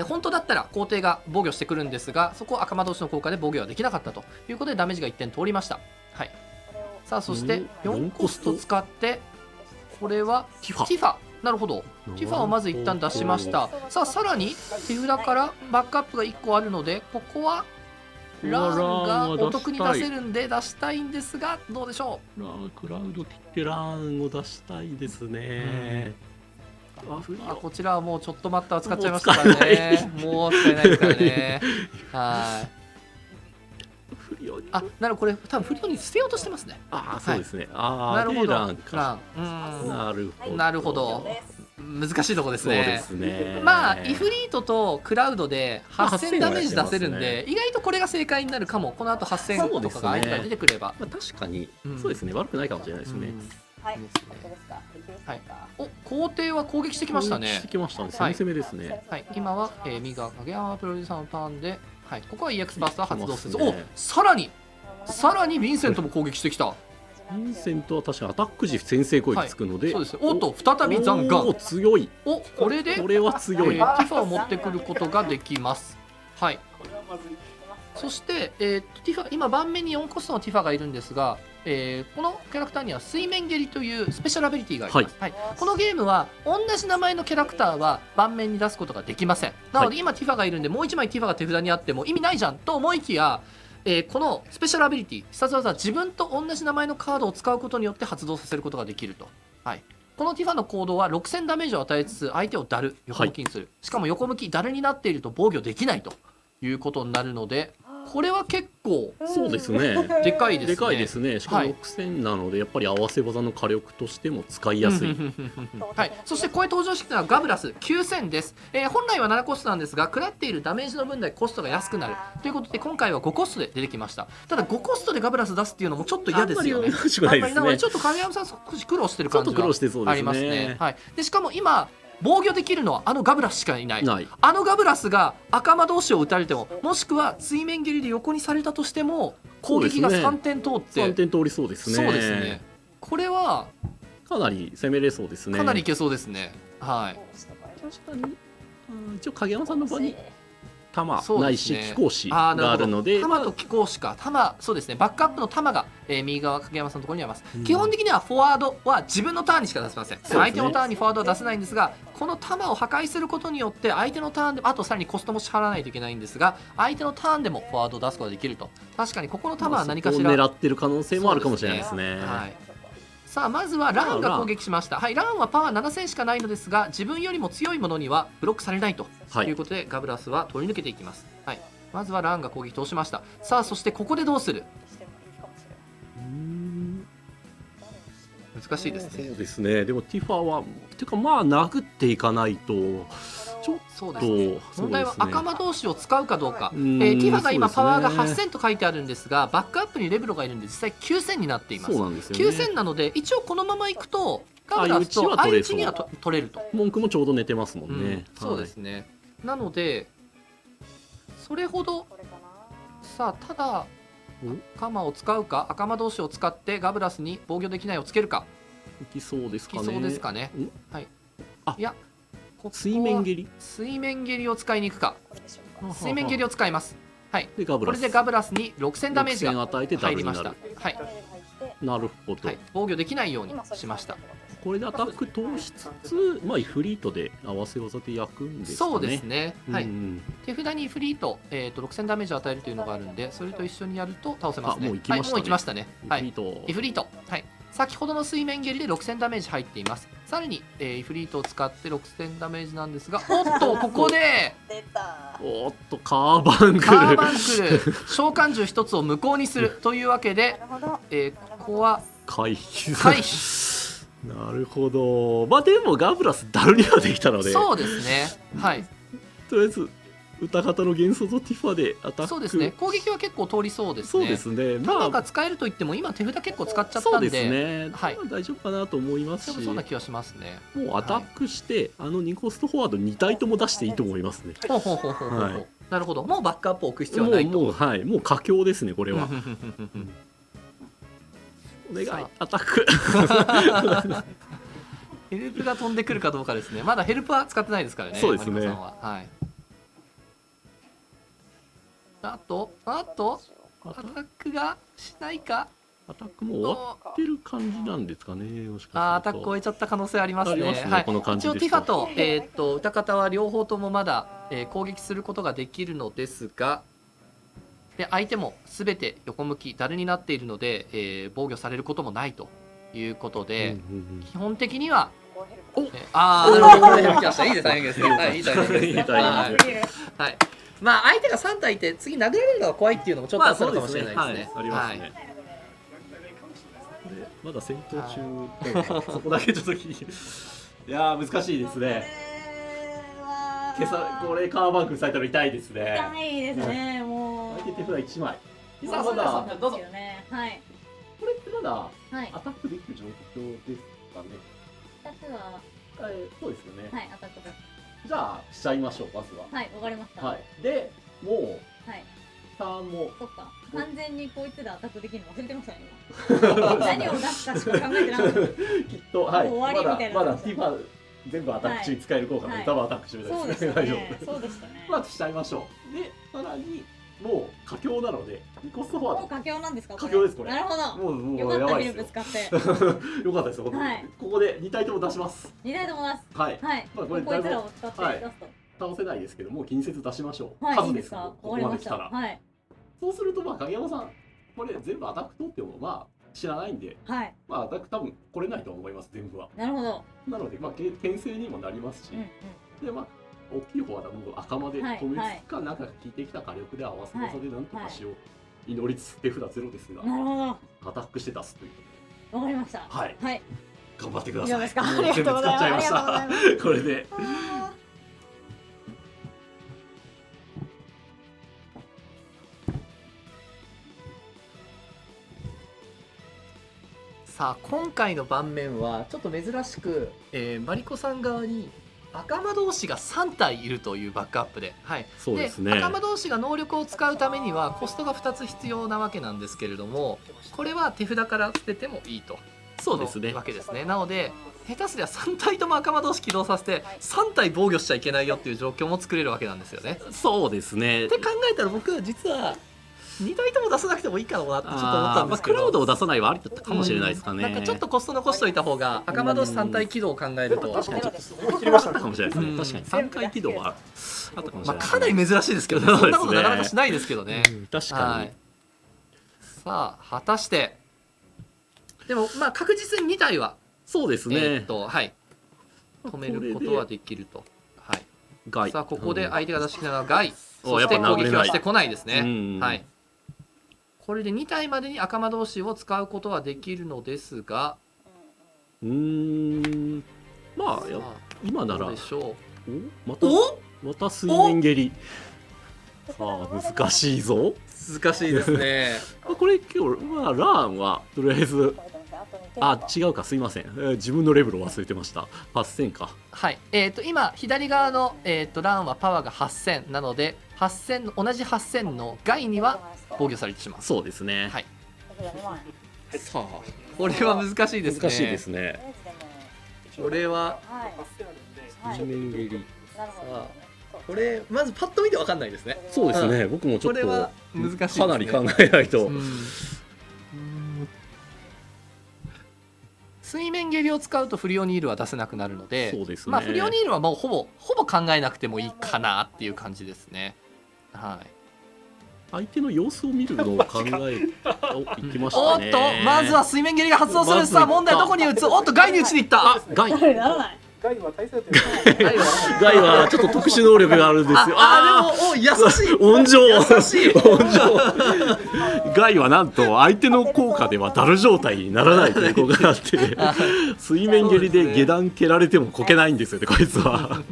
本当だったら皇帝が防御してくるんですが、そこを赤魔同士の効果で防御はできなかったということでダメージが1点通りました。はい、さあそして4コスト使って、これはティファティファ、なるほど、ティファをまず一旦出しました。さあさらに手札からバックアップが1個あるので、ここはランがお得に出せるんで出したいんですが、どうでしょクラウド切ってランを出したいですね。う。こちらはもうちょっと待ったを使っちゃいましたからね。もう使えないですからね。はい。なるほど、これ多分不良に捨てようとしてますね。そうですね。なるほど。ランか。なるほど。難しいとこですね。そうですね。まあイフリートとクラウドで8000ダメージ出せるんで、意外とこれが正解になるかも。この後8000とかが相手から出てくれば、確かにそうですね。悪くないかもしれないですね。はい。はい。お、皇帝は攻撃してきましたね。してきましたね。攻めですね。はい。今は右側影山プロデューサーのターンで、はい。ここは EX バーストは発動せず、お、さらにヴィンセントも攻撃してきた。ヴィンセントは確かアタック時先制攻撃つくので、そうです。おっと再び残眼。強い。お、これでこれは強い。ティファを持ってくることができます。はい。そして、ティファ、今盤面に4コストのティファがいるんですが、このキャラクターには水面蹴りというスペシャルアビリティがあります。はい。このゲームは同じ名前のキャラクターは盤面に出すことができません。なので今ティファがいるんで、もう1枚ティファが手札にあっても意味ないじゃんと思いきや、このスペシャルアビリティ必殺技は自分と同じ名前のカードを使うことによって発動させることができると。はい。このティファの行動は6000ダメージを与えつつ相手をダル、横向きにする、しかも横向きダルになっていると防御できないということになるので、これは結構そうですね。でかいですね。でかいですね。しかも6000なのでやっぱり合わせ技の火力としても使いやすい。はい。そしてこれ登場してきたのはガブラス9000です。本来は7コストなんですが、食らっているダメージの分だけコストが安くなるということで、今回は5コストで出てきました。ただ5コストでガブラス出すっていうのもちょっと嫌ですよね。なのでちょっと影山さん少し苦労してる感じがありますね。はい。でしかも今防御できるのはあのガブラスしかいない。あのガブラスが赤魔同士を打たれても、もしくは水面蹴りで横にされたとしても攻撃が3点通って3点通りそうですね。そうですね。これはかなり攻めれそうですね。かなりいけそうですね。はい。確かに一応影山さんの場に弾ないし貴公子があるので、弾と貴公子か、弾、そうですね、バックアップの弾が、右側影山さんのところにあります。基本的にはフォワードは自分のターンにしか出せません。相手のターンにフォワードは出せないんですが、この弾を破壊することによって相手のターンで、あとさらにコストも支払わないといけないんですが、相手のターンでもフォワードを出すことができると。確かにここの弾は何かしら狙ってる可能性もあるかもしれないですね。はい。さあまずはランが攻撃しました。はい、ランはパワー7000しかないのですが、自分よりも強いものにはブロックされないということで、ガブラスは取り抜けていきます。はい、まずはランが攻撃通しました。さあそしてここでどうする？難しいですね。そうですね。でもティファはていうかまあ殴っていかないとちょっと、ね、問題は赤魔同士を使うかどうか。ティファが今パワーが8000と書いてあるんですが、バックアップにレベロがいるんで実際9000になっています。そうなんですよね。9000なので一応このままいくとガブラスと相打ちには取れると。文句もちょうど寝てますもんね。そうですね。なのでそれほどさあ、ただ赤魔を使うか、赤魔同士を使ってガブラスに防御できないをつけるか。いきそうですかね。いきそうですかね。はい。いや、水面蹴り。水面蹴りを使いに行くか。水面蹴りを使います。はい。でこれでガブラスに6000ダメージが入りました。はい。なるほど。防御できないようにしました。これでアタック通しつつ、まあフリートで合わせ技で焼くんですかね。そうですね。はい。手札にフリート6000ダメージを与えるというのがあるんで、それと一緒にやると倒せますね。もう行きましたね。はい。イフリート。はい。先ほどの水面蹴りで6000ダメージ入っています。さらにイフリートを使って6000ダメージなんですが、おっとここでおっとカーバンクル召喚獣一つを無効にするというわけで、ここは回避。なるほど。まあでもガブラスダルにはできたので、そうですね。はい。とりあえず歌方の幻想とティファでアタック。そうですね、攻撃は結構通りそうですね。そうですね。なんか使えると言っても今手札結構使っちゃったんで、そうですね。はい大丈夫かなと思いますし、そんな気はしますね。もうアタックして、2コストフォワード2体とも出していいと思いますね。ほうほうほうほうほう、はい、なるほど。もうバックアップを置く必要はないと。もうはいもう佳境ですねこれは。お願いアタック。ヘルプが飛んでくるかどうかですね。まだヘルプは使ってないですからね。そうですねマリコさんは。はい。あとアタックがしないか。アタックも終わってる感じなんですかね。もしかするとアタックを終えちゃった可能性ありますね。ありますねはい、この感じ一応ですとティファと、歌方は両方ともまだ、攻撃することができるのですが、で相手も全て横向きダルになっているので、防御されることもないということで、基本的にはなるほど、これで来ました。いいですね、いいですね。はい、いいタイミングですね。いいタイミングではい。まあ相手が3体いて次殴られるのが怖いっていうのもちょっとあったのかもしれないですね。ありますね。これまだ戦闘中、そこだけちょっと聞いて。いやー難しいですね。今朝これカーバンクされたら痛いですね。痛いですね、もう。相手手札1枚。さあ、まだどうぞ。はい。これってまだはい。アタックできる状況ですかね。アタックは、そうですよね。はい、アタックです。じゃあしちゃいましょうまずは。はい、わかりました。はい。でもうはい。ターンもそっか。完全にこいつでアタックできるの忘れてましたね、今。何を出すかしか考えてなかった。きっとはい。もう終わりみたいなまだティファ全部アタック中に使える効果で、はい多分アタック中みたいそうでね。大丈ですしたね。夫。そうでしたね。まあしちゃいましょう。でさらにもう佳境なので2コストフォワーもう佳境なんですか？佳境ですこれなるほど。ド。もよかった、ヘやばいですよ。ルプ使って。よかったですよ。はいここで2体とも出します。二台とも出す。はい。はい。まあこれこいつらを使ってはい出すと。倒せないですけどもう近接出しましょう。はい、い数でいですすか？ここわかりました。まで来たら。はい。そうするとまあ影山さんこれ全部アタック取ってもまあ知らないんで、はい。まあアタック多分来れないと思います全部は。なるほど。なのでまあ牽制にもなりますし、うんうん。でまあ大きい方はもう赤間ではい止めつかなんか効いてきた火力で合わせ技でなんとかしよう。祈りつつ手札ゼロですがなるほど。アタックして出すという。わかりました。はいはい。頑張ってください。以上ですか？もうありがとうございます。全部使っちゃいましありがとうございまた。これで。さあ今回の盤面はちょっと珍しく、マリコさん側に赤間同士が3体いるというバックアップで、はい、そうですね。赤間同士が能力を使うためにはコストが2つ必要なわけなんですけれども、これは手札から捨ててもいいとそうですねわけですね。なので下手すりゃ3体とも赤間同士起動させて3体防御しちゃいけないよっていう状況も作れるわけなんですよね。そうですね。って考えたら僕実は2体とも出さなくてもいいかなってちょっと思ったんですけど、クラウドを出さないはありだったかもしれないですかね。なんかちょっとコスト残しといた方が赤間同士3体起動を考えると、確かにちょっと切りましたかもしれないですね。うん確かに3回起動はあったかもしれないですね。かなり珍しいですけどね。そんなことなかなかしないですけどね。確かにはい。さあ果たしてでもまあ確実に2体はそうですね。はい止めることはできると。はい。ガイさあここで相手が出してきたのはガイ、おそしてやっぱ殴れない攻撃はしてこないですね。うんはい。これで2体までに赤間同士を使うことはできるのですが、まあさあ今ならどうでしょまたおまた水面蹴り。さあ難しいぞ。う難しいですね。これ今日まあラーンはとりあえず違うかすいません、自分のレベルを忘れてました。8000か。はい。今左側のランはパワーが8000なので8000同じ8000の外には防御されてしまう。そうですね。はい。さあこれは難しいですね。難しいですね。これは水面蹴り。さあこれまずパッと見てわかんないですね。そうですね。僕もちょっとこれは難しいですね。かなり考えないと。水面蹴りを使うとフリオニールは出せなくなるので、そうですね。まあフリオニールはもうほぼ考えなくてもいいかなっていう感じですね。はい。相手の様子を見るのを考えいきましおったね。とまずは水面蹴りが発動する。さあ問題はどこに打つ。おっと外に打ちに行った。ガイならない。ガイは大切だよ。ガイはちょっと特殊能力があるんですよ。でもお優しい。温情優しい。温情ガイはなんと相手の効果ではダル状態にならないという効果があって水面蹴りで下段蹴られてもこけないんですよねこいつは。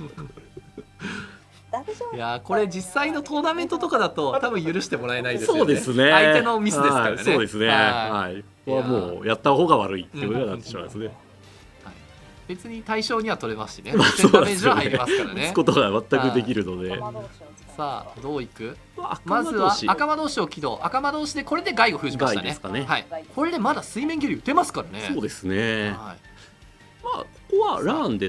いやーこれ実際のトーナメントとかだと多分許してもらえないですよね。そうですね。相手のミスですからね。はいそうですね。はい。ここはもうやった方が悪いっていうことになってしまいますね。別に対象には取れますしね。まあダメージは入りますから打ねつ。ことが全くできるので。さあどういく？ままずは赤魔同士を起動。赤魔同士でこれで害を封じましたね。害ですかねはい。これでまだ水面蹴り打てますからね。そうですね。はい。まあここはラーンで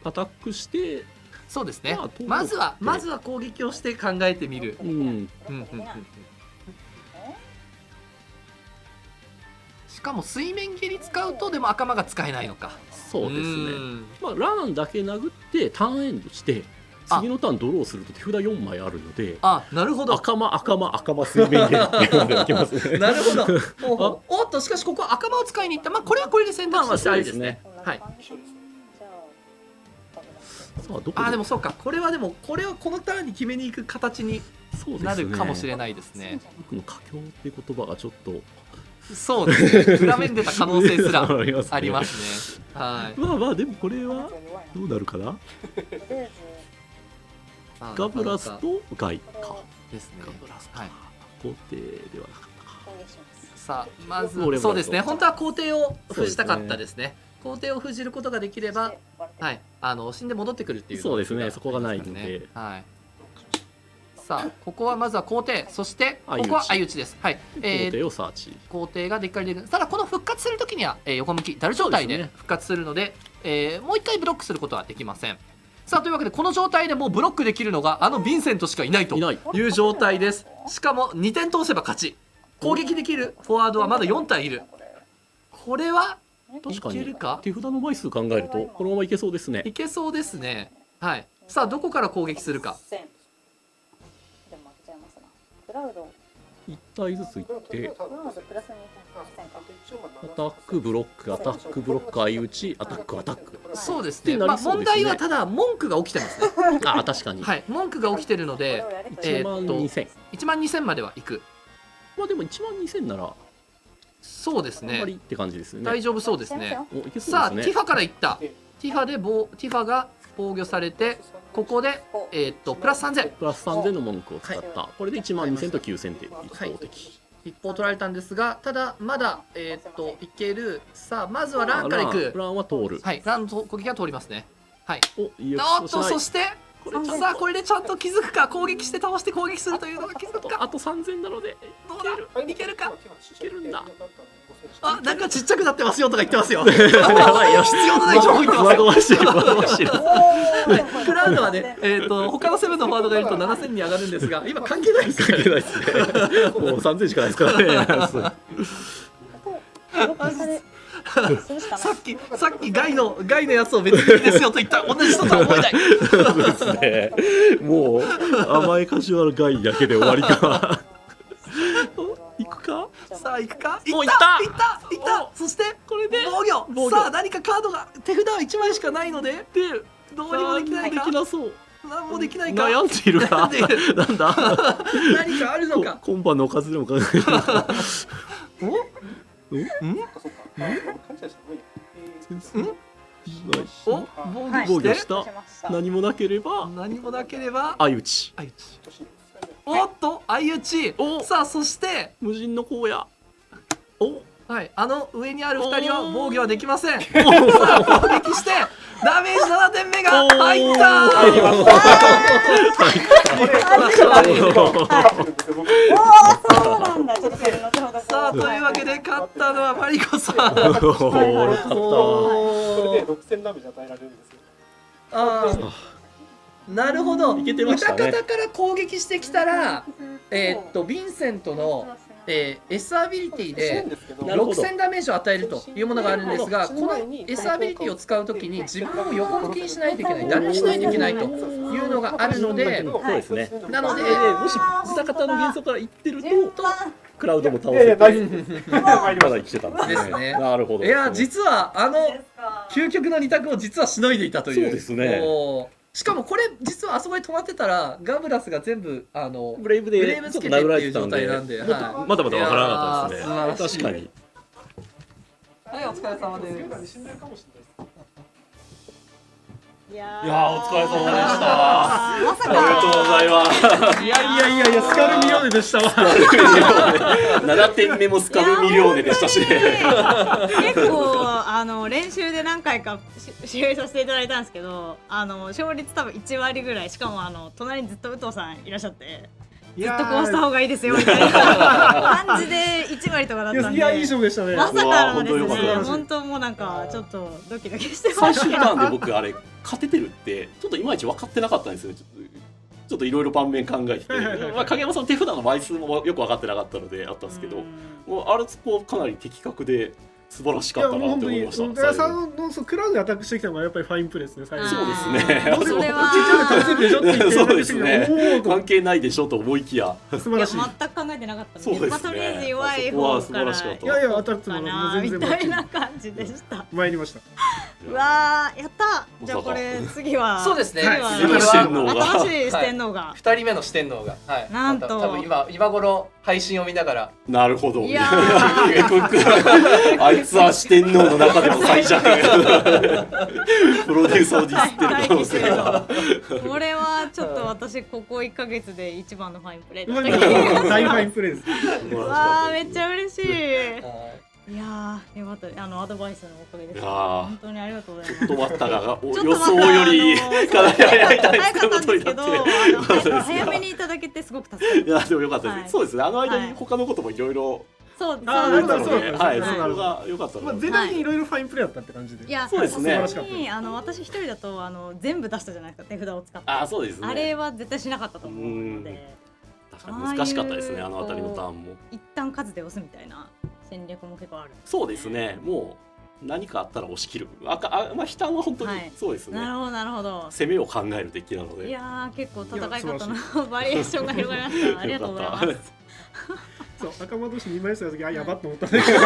アタックして、そうですねまあ。まずは攻撃をして考えてみる。うん、うんうんうんうん。しかも水面蹴り使うとでも赤魔が使えないのか。そうですね。んまあラーンだけ殴ってターンエンドして次のターンドローすると手札4枚あるので、あ、なるほど。赤魔水面蹴りっていうのでいきますね。なるほど。おっとしかしここは赤魔を使いに行った。まあこれはこれで選択肢としてありですね。はい。さあどこあでもそうか。これはこのターンに決めに行く形にそうですねなるかもしれないですね。僕の佳境って言葉がちょっとそうですね。裏面出た可能性すらありますねありますね。はい。まあまあでもこれはどうなるかな。ガブラスとガイか。ですね。ガブラスはい。皇帝ではなかったか。さあまず俺もそうですね。本当は皇帝を封じたかったですね。皇帝を封じることができれば、はい、死んで戻ってくるっていう。そうですねそこがないのではい。さあここはまずは皇帝、そしてここは相打ちです。はい。皇帝をサーチ。皇帝がでっかり出る。ただこの復活するときには、横向きダル状態で復活するので、もう一回ブロックすることはできません。さあというわけでこの状態でもうブロックできるのがヴィンセントしかいないといないいう状態です。しかも2点通せば勝ち。攻撃できるフォワードはまだ4体いる。これはい確かにけるか？手札の枚数考えるとこのままいけそうですね。いけそうですね。はい。さあどこから攻撃するか。1体ずついってアタックブロックアタックブロック相打ちアタックアタック。そうですね。ってなりそうですね問題はただ文句が起きてますね。あ確かに。はい。文句が起きてるので、 1万2000。 1万2000までは行く。まあでも1万2000ならそうですねあんまり。って感じですね。大丈夫そうですね。おいけそうさあ、ですね。ティファから行った。ティファが防御されて、ここでプラス3000。プラス3000の文句を使った、これで1万2000と9000で一方的。一方取られたんですが、ただまだいける。さあまずはランから行く。ランは通る。はい、ランの攻撃は通りますね。はい。おいいよおっとそしてさあこれでちゃんと気づくか。攻撃して倒して攻撃するというのが気づくか。あと3000なのでどうだいけるか。いけるんだ。あ、なんかちっちゃくなってますよとか言ってますよ。やばいよ。必要のない情報言ってますよ。惑わしい惑わしい。はいクラウドはね、他のセブンのフォワードがいると7000に上がるんですが、今関係ないです関係ないですね。もう3000しかないですからね。さっきガイのやつを別にいいですよと言った同じ人とは思えない。そうですね。もう甘いカジュアルガイだけで終わりか。行くか。さあ行くか。もう行ったそしてこれで防御。さあ何かカードが手札は1枚しかないのでどうにもできないか。できなそう。何もできないか。悩んでいるか。悩んでいるなんだ。何かあるのか。今晩のおかずでも考える。お防御した。何もなければ何もなければ相打ち。相打ち。おっと相打ち。さあそして無人の荒野。おはい、上にある2人は防御はできません。さあ攻撃してダメージ7点目が入ったさあというわけで勝ったのはマリコさん。6000ダメージ与えられるんですよ。なるほど。いけてましたね。歌方から攻撃してきたらヴィンセントのS アビリティで6000ダメージを与えるというものがあるんですが、この S アビリティを使うときに自分を横向きにしないといけない、ダルにしないといけないというのがあるので、そうですね。なのでもし歌方の幻想から言ってるとクラウドも倒せてまだ生きてたんですね。ですね。なるほど。いや実は究極の2択を実はしのいでいたという。そうですね。しかもこれ実はあそこに止まってたらガブラスが全部ブレイブでつけてっていう状態なんで、まだまだわからなかったですね。確かに。はい、お疲れ様です。いやいやーお疲れ様でしたまさありがとうございますいやスカルミリオーネでしたわ。 7点目もスカルミリオーネでしたしね結構練習で何回か試合させていただいたんですけど勝率多分1割ぐらいしかも隣にずっと武藤さんいらっしゃってずっとこうした方がいいですよみたいな感じで1割とかだったんでいやいい勝負でしたね。まさかのですうわね本当に本当もうなんかちょっとドキドキしてま最す終ターンで僕あれ勝ててるってちょっといまいち分かってなかったんですよね。ちょっといろいろ盤面考えてて、まあ、影山さんの手札の枚数もよく分かってなかったのであったんですけど、もうアルツポかなり的確で素晴らしかったなって思いました。影山さんのクラウドでアタックしてきたのがやっぱりファインプレーですね。最後そうですね。それはちっちゃいで倒せるでしょって言ってそうですねおーと関係ないでしょと思いきや素晴らしい。いや全く考えてなかったんで、そうですねまあ、とりあえず弱いそこは方から素晴らしかったいや当たってもかなみ全然たいな感じでした参りました。うわーやったじゃあこれ次はそうですね次は次の四天王が新しい四天王が、 2人目の四天王が、はい、なんと多分今頃配信を見ながらなるほど。いやーあいつは四天王の中でも最弱。プロデューサーをディスってる可能性が。これはちょっと私ここ1ヶ月で一番のファインプレーだった気が大ファインプレーです。うわーめっちゃ嬉しいはいやーよかったアドバイスのおかげですいやー本当にありがとうございちょっますと待ったがちょっと予また想よりかなり早いタイ早かったんですけどって。早めにいただけてすごく助かりまいやでもよかったです、はいそうですねあの間にはい他のこともいろいろすそうあーそうあったのそうで、だはい、そうだそれが良かったまあので、全体にいろいろファインプレーだったって感じで。いやそうですねさすがに私一人だと全部出したじゃないですか手札を使ってあそうですねあれは絶対しなかったと思うので確かに難しかったですねあの辺りのターンも一旦数で押すみたいな戦略も結構あるそうですねもう何かあったら押し切るまあ悲嘆は本当にはいそうですね、なるほどなるほど攻めを考えるデッキなのでいやー結構戦いいや方のバリエーションが広がりましたありがとうございますそう赤間同士2枚した時やばっと思ったんだけど。お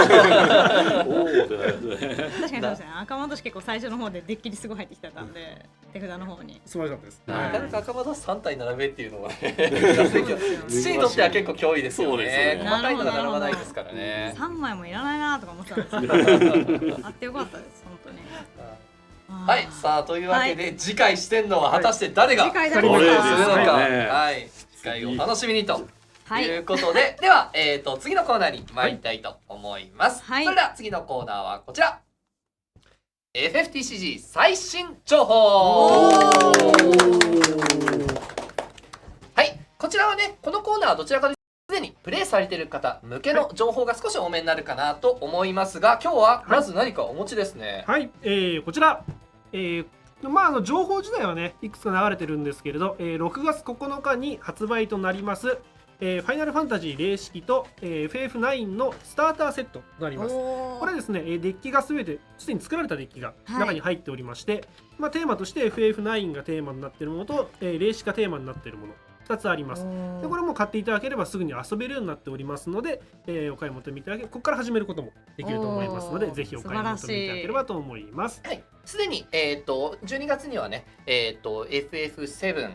ーってなるね確かにそうですね赤間都市結構最初の方でデッキにすごい入ってきてたんで手札の方に素晴らしかったです。なはかなか赤間同士3体並べっていうのはねそうですよ土にとっては結構脅威ですよそうですねよね細かいのが並ばないですからね3枚もいらないなとか思ってたんですけどあってよかったです本当にはいさあというわけで、次回四天王は果たして誰が次回登誰場するのか、誰ですかねはい次回お楽しみにとはいいうことで、では、次のコーナーに参りたいと思います、はいそれでは次のコーナーはこちら FFTCG 最新情報はいこちらはねこのコーナーはどちらかというとすでにプレイされている方向けの情報が少し多めになるかなと思いますが今日はまず何かお持ちですね、はい、こちら、情報自体はねいくつか流れてるんですけれど、6月9日に発売となります、ファイナルファンタジー霊式と、FF9 のスターターセットとなります。これですね、デッキがすべてすでに作られたデッキがはい中に入っておりまして、テーマとして FF9 がテーマになっているものと、霊式がテーマになっているもの2つあります。でこれも買っていただければすぐに遊べるようになっておりますので、お買い求めいただけここから始めることもできると思いますので、ぜひお買い求めいただければと思います。はい、すでに、12月にはね、FF7、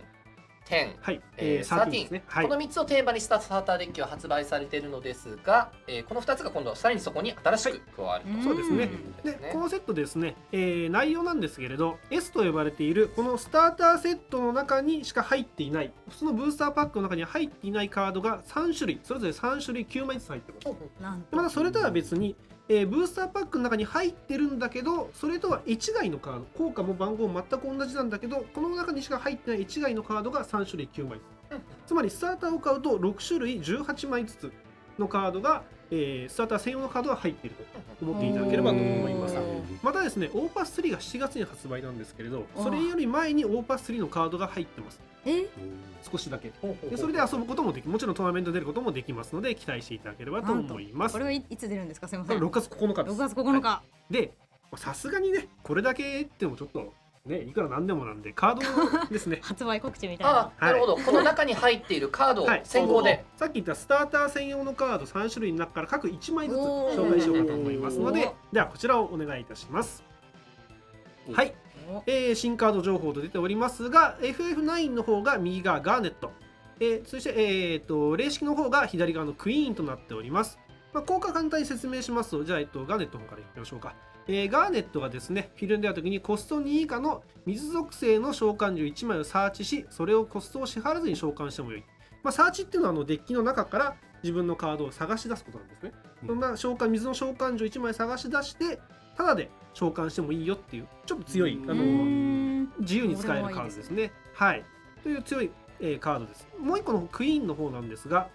10、はい、13 13ですね。はいこの3つをテーマにしたスターターデッキは発売されているのですが、この2つが今度はさらにそこに新しく加わると、そうですね。うんでこのセットですね、内容なんですけれど S と呼ばれているこのスターターセットの中にしか入っていない普通のブースターパックの中には入っていないカードが3種類それぞれ3種類9枚ずつ入ってます。なんとまたそれとは別に、ブースターパックの中に入ってるんだけどそれとは一概のカード効果も番号も全く同じなんだけどこの中にしか入ってない一概のカードが3種類9枚つまりスターターを買うと6種類18枚ずつのカードが、スターター専用のカードが入っていると思っていただければと思います。またですね、オーパス3が7月に発売なんですけれど、それより前にオーパス3のカードが入ってます。少しだけ。でそれで遊ぶこともでき、もちろんトーナメント出ることもできますので、期待していただければと思います。これはいつ出るんですかすみません6月9日です。 6月9日、で、さすがにね、これだけってもちょっと、ね、いくらなんでもなんで、カードですね。発売告知みたいなああ、なるほど、この中に入っているカードをはい先行で、さっき言ったスターター専用のカード3種類の中から各1枚ずつ紹介しようかと思いますので、ではこちらをお願いいたします。はい、新カード情報と出ておりますが FF9 の方が右側ガーネット、そして、霊式の方が左側のクイーンとなっております。効果簡単に説明しますと、じゃあ、ガーネットの方からいきましょうか。ガーネットがですね、フィールドであるときにコスト2以下の水属性の召喚獣1枚をサーチし、それをコストを支払わずに召喚してもよい。サーチっていうのはデッキの中から自分のカードを探し出すことなんですね。水の召喚獣1枚探し出して、ただで召喚してもいいよっていう、ちょっと強い、自由に使えるカードですね。はい。という強い、カードです。もう一個のクイーンの方なんですが、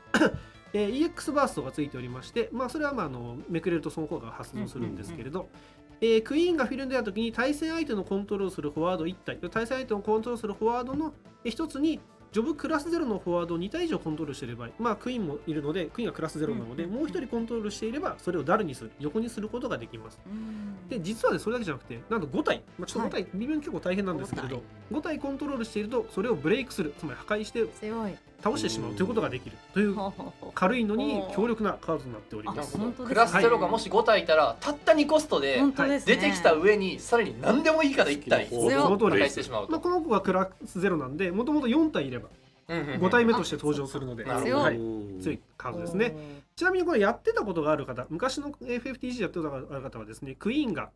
EX バーストがついておりまして、それはめくれるとその効果が発動するんですけれど、クイーンがフィールドであるときに対戦相手のコントロールするフォワード1体、対戦相手のコントロールするフォワードの1つにジョブクラス0のフォワードを2体以上コントロールしていれば、クイーンもいるので、クイーンがクラス0なので、もう1人コントロールしていれば、それをダルにする、横にすることができます。で、実はそれだけじゃなくて、なんと5体、ちょっと5体、微妙に結構大変なんですけれど、5体コントロールしていると、それをブレイクする、つまり破壊して倒してしまうということができるという、軽いのに強力なカードになっております。クラス0がもし5体いたら、たった2コストで出てきた上に、さらに何でもいいから1体破壊してしまうと。この子がクラス0なんで、もともと4体いれば、5体目として登場するので、強いカードですね。ちなみにこれやってたことがある方、昔の FFTG やってたことがある方はですね、クイーンが、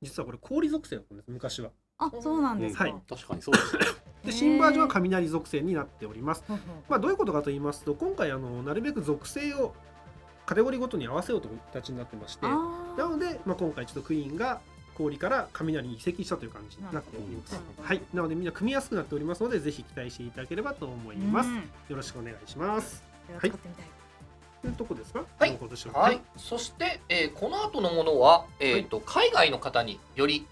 実はこれ氷属性だったんです、昔は。そうなんですか。確かにそうですね。で、新バージョンは雷属性になっております。どういうことかと言いますと、今回なるべく属性をカテゴリーごとに合わせようという形になってまして、なので、今回ちょっとクイーンが氷から雷に移籍したという感じになっております。はい、なのでみんな組みやすくなっておりますので、ぜひ期待していただければと思います。よろしくお願いします。はい。というとこですか？はい。はい。そして、この後のものは、海外の方により、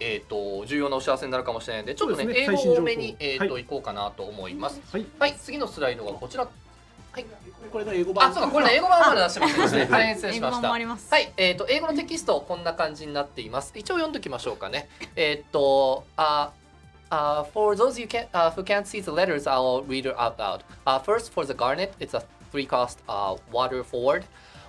重要なお知らせになるかもしれないので、ちょっとね、英語多めに、いこうかなと思います。はい。次のスライドがこちら。はい。これが英語版。そうか、これ英語版まで出してますね。大変失礼しました。はい。英語のテキストこんな感じになっています。一応読んでおきましょうかね。For those who can't see the letters, I'll read it out loud. First, for the Garnet, it's a 3-cost water forward.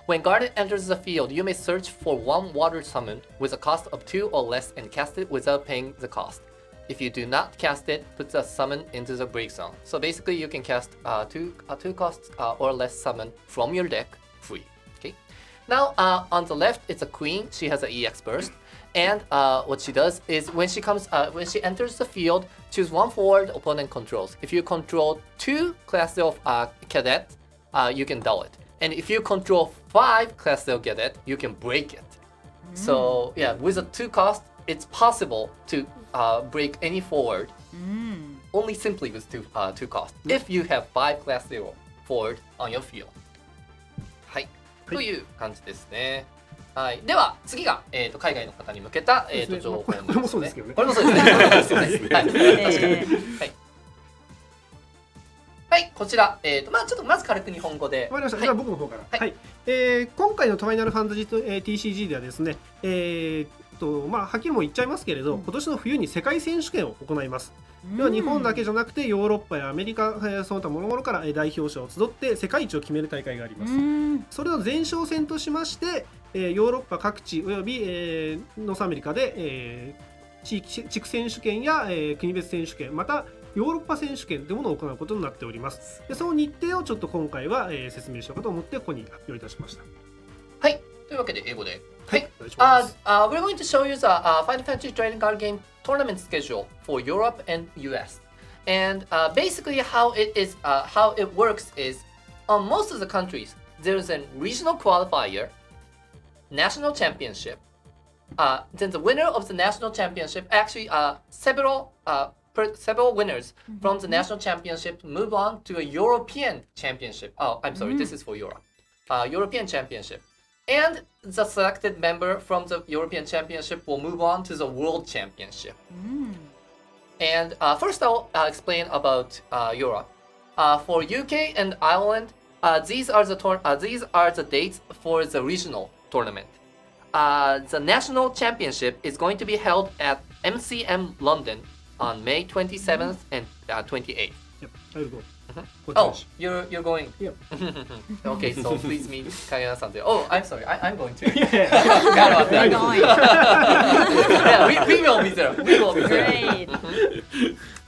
When Garnet enters the field, you may search for one water summon with a cost of 2 or less and cast it without paying the cost. If you do not cast it, put the summon into the break zone. So basically, you can cast two costs or less summon from your deck free. Okay. Now on the left, it's a queen. She has an EX burst, and what she does is when she enters the field, choose one forward opponent controls. If you control 2 classes of cadet, you can dull it. And if you control 5 classes of cadet, you can break it. So yeah, with a 2 cost, it's possible to break any forward only simply with 2 cost if you have 5 class 0 forward on your field. はい、という感じですね。はい、では次が、海外の方に向けた、情報ですね。これもそうですけどね。これもそうですね。はい。はい、こちら、ちょっとまず軽く日本語で。わかりました。じゃあ僕の方から。はい。今回のファイナルファンタジーTCG ではですね、はっきりも言っちゃいますけれど、今年の冬に世界選手権を行います。では日本だけじゃなくてヨーロッパやアメリカ、その他諸々から代表者を集って世界一を決める大会があります。それの前哨戦としまして、ヨーロッパ各地および、ノースアメリカで、地区選手権や、国別選手権、またヨーロッパ選手権というものを行うことになっております。でその日程をちょっと今回は、説明しようかと思ってここに発表いたしました。はい、というわけで英語で。はい、we're going to show you the Final Fantasy Trading Card Game tournament schedule for Europe and US. And basically how it works is on most of the countries, there's a regional qualifier, national championship. Then the winner of the national championship, actually several winners from the national championship move on to a European championship. Oh, I'm sorry, this is for Europe. European championship. And the selected member from the European Championship will move on to the World Championship. And first I'll explain about Europe. For UK and Ireland, these are the dates for the regional tournament. The national championship is going to be held at MCM London on May 27th and 28th. Yep, I'll go. Oh, you're going. Yep. Okay, so please meet Kageyama-san there. Oh, I'm sorry. I'm going too. Yeah. Forgot about that. Going. Yeah, we will be there. We will be there. Great.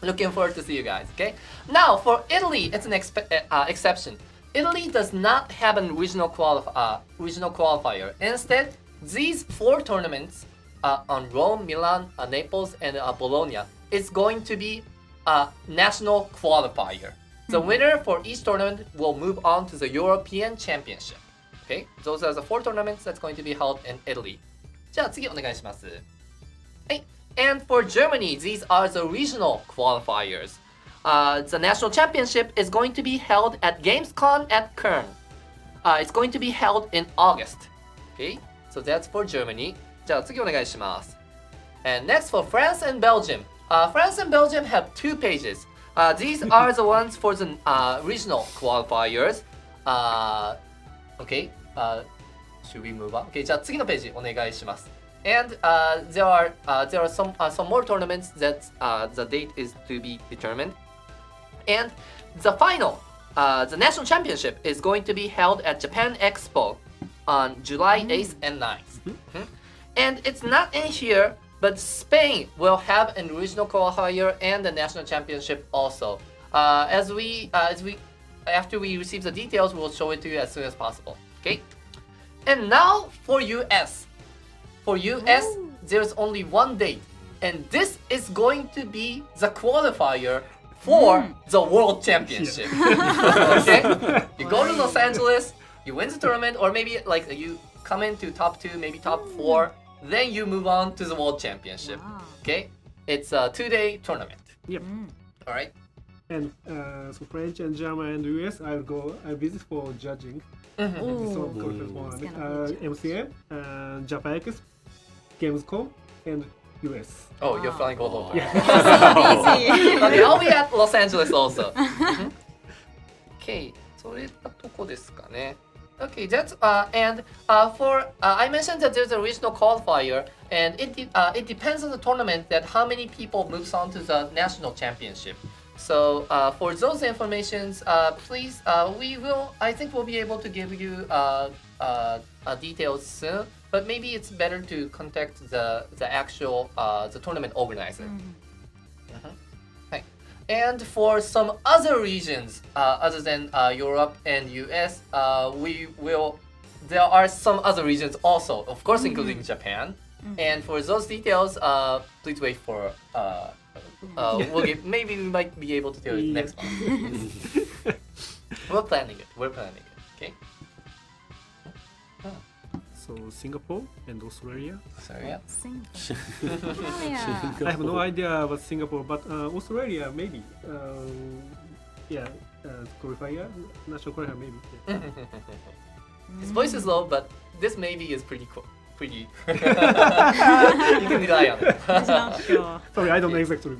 Looking forward to see you guys. Okay. Now for Italy, it's an exception. Italy does not have an regional qualifier. Instead, these 4 tournaments on Rome, Milan, Naples, and Bologna is going to be a national qualifier. The winner for each tournament will move on to the European Championship. Okay, those are the 4 tournaments that's going to be held in Italy. じゃあ次お願いします。はい。And for Germany, these are the regional qualifiers. The national championship is going to be held at Gamescom at Köln. It's going to be held in August. Okay, so that's for Germany. じゃあ次お願いします。And next for France and Belgium. France and Belgium have 2 pages. These are the ones for the regional qualifiers. Okay, should we move on? Okay, じゃあ次のページお願いします。And there are some more tournaments that the date is to be determined. And the final, the national championship is going to be held at Japan Expo on July 8th and 9th. And it's not in here, but Spain will have an regional qualifier and the national championship also. After we receive the details, we'll show it to you as soon as possible. Okay. And now for US. For US, there's only one date, and this is going to be the qualifier for the World Championship. Okay? You go to Los Angeles, you win the tournament, or maybe like you come into top 2, maybe top 4, then you move on to the World Championship. Okay? It's a 2-day tournament. Yep. All right. And so French and German and US, I visit for judging. So MCM, Japan X, Gamescom, and US. Oh, you're flying all over. Easy. Okay, I'll be at Los Angeles also. Okay, それがどこですかね。Okay, that's and for I mentioned that there's a regional qualifier, and it depends on the tournament that how many people moves on to the national championship. So for those informations, please I think we'll be able to give you details soon. But maybe it's better to contact the actual the tournament organizer. And for some other regions other than Europe and US, there are some other regions also, of course, including Japan. And for those details, please wait for. Maybe we might be able to tell you next month. We're planning it. Okay. So Singapore and Australia. So yeah. Yeah. I have no idea about Singapore, but Australia maybe. Qualifier, national qualifier maybe. His voice is low, but this maybe is pretty cool. Pretty. You can rely on it. Sorry, I don't know exactly.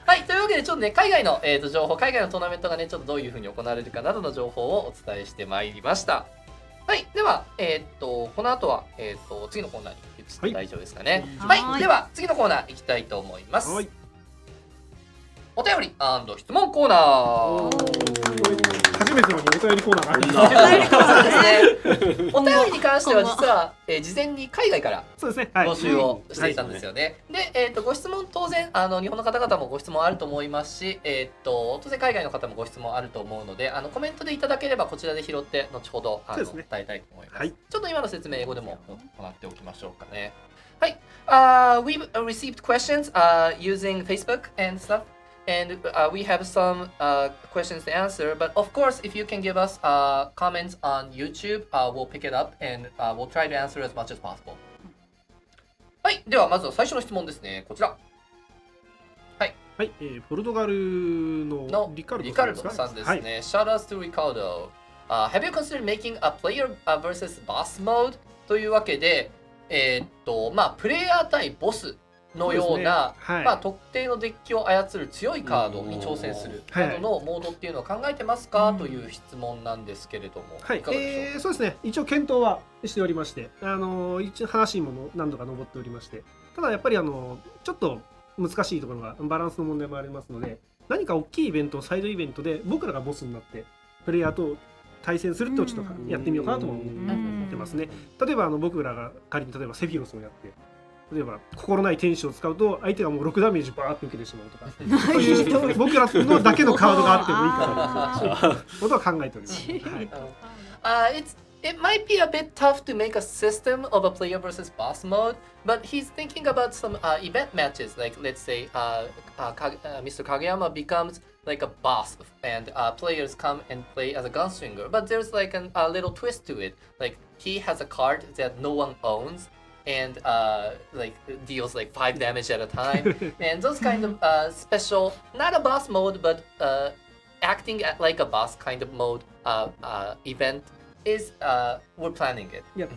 はい、というわけでちょっとね海外の、情報、海外のトーナメントがねちょっとどういう風に行われるかなどの情報をお伝えしてまいりました。はい、ではこの後は次のコーナーに移って大丈夫ですかね。はい、では次のコーナー行きたいと思います。はい。お便り&質問コーナー。初めてのにお便りコーナーがあるんですね。お便りに関しては実は、事前に海外から募集をしていたんですよね。で、ご質問当然日本の方々もご質問あると思いますし、当然海外の方もご質問あると思うので、コメントでいただければこちらで拾って後ほど答えたいと思います。ちょっと今の説明英語でも行っておきましょうかね。はい。We've received questions using Facebook and stuff. And we have some questions to answer, but of course, if you can give us comments on YouTube, we'll pick it up and we'll try to answer as much as possible. はい、ではまずは最初の質問ですね。こちら。はい。はい、ポルトガルのリカルドさんですね。Shout out to Ricardo. Have you considered making a player versus boss mode? というわけで、まあプレイヤー対ボスのようなまあ特定のデッキを操る強いカードに挑戦するなどのモードっていうのを考えてますかという質問なんですけれども、はい、そうですね。一応検討はしておりまして、一応話にも何度か上っておりまして、ただやっぱりちょっと難しいところがバランスの問題もありますので、何か大きいイベント、サイドイベントで僕らがボスになってプレイヤーと対戦するってをちょっとやってみようかなと思ってますね。例えば僕らが仮に例えばセフィロスをやって。例えば心ない天使を使うと相手がもう6ダメージバーって受けてしまうとかそういう僕らのだけのカードがあってもいいかなということは考えております。はい、It might be a bit tough to make a system of a player versus boss mode, but he's thinking about some event matches. Like, let's say Mr. Kageyama becomes like a boss, and players come and play as a gunslinger. But there's like a little twist to it. Like, he has a card that no one owns, and like deals like 5 damage at a time. And those kind of special, not a boss mode, but acting like a boss kind of mode event. Is we're planning it. Yep.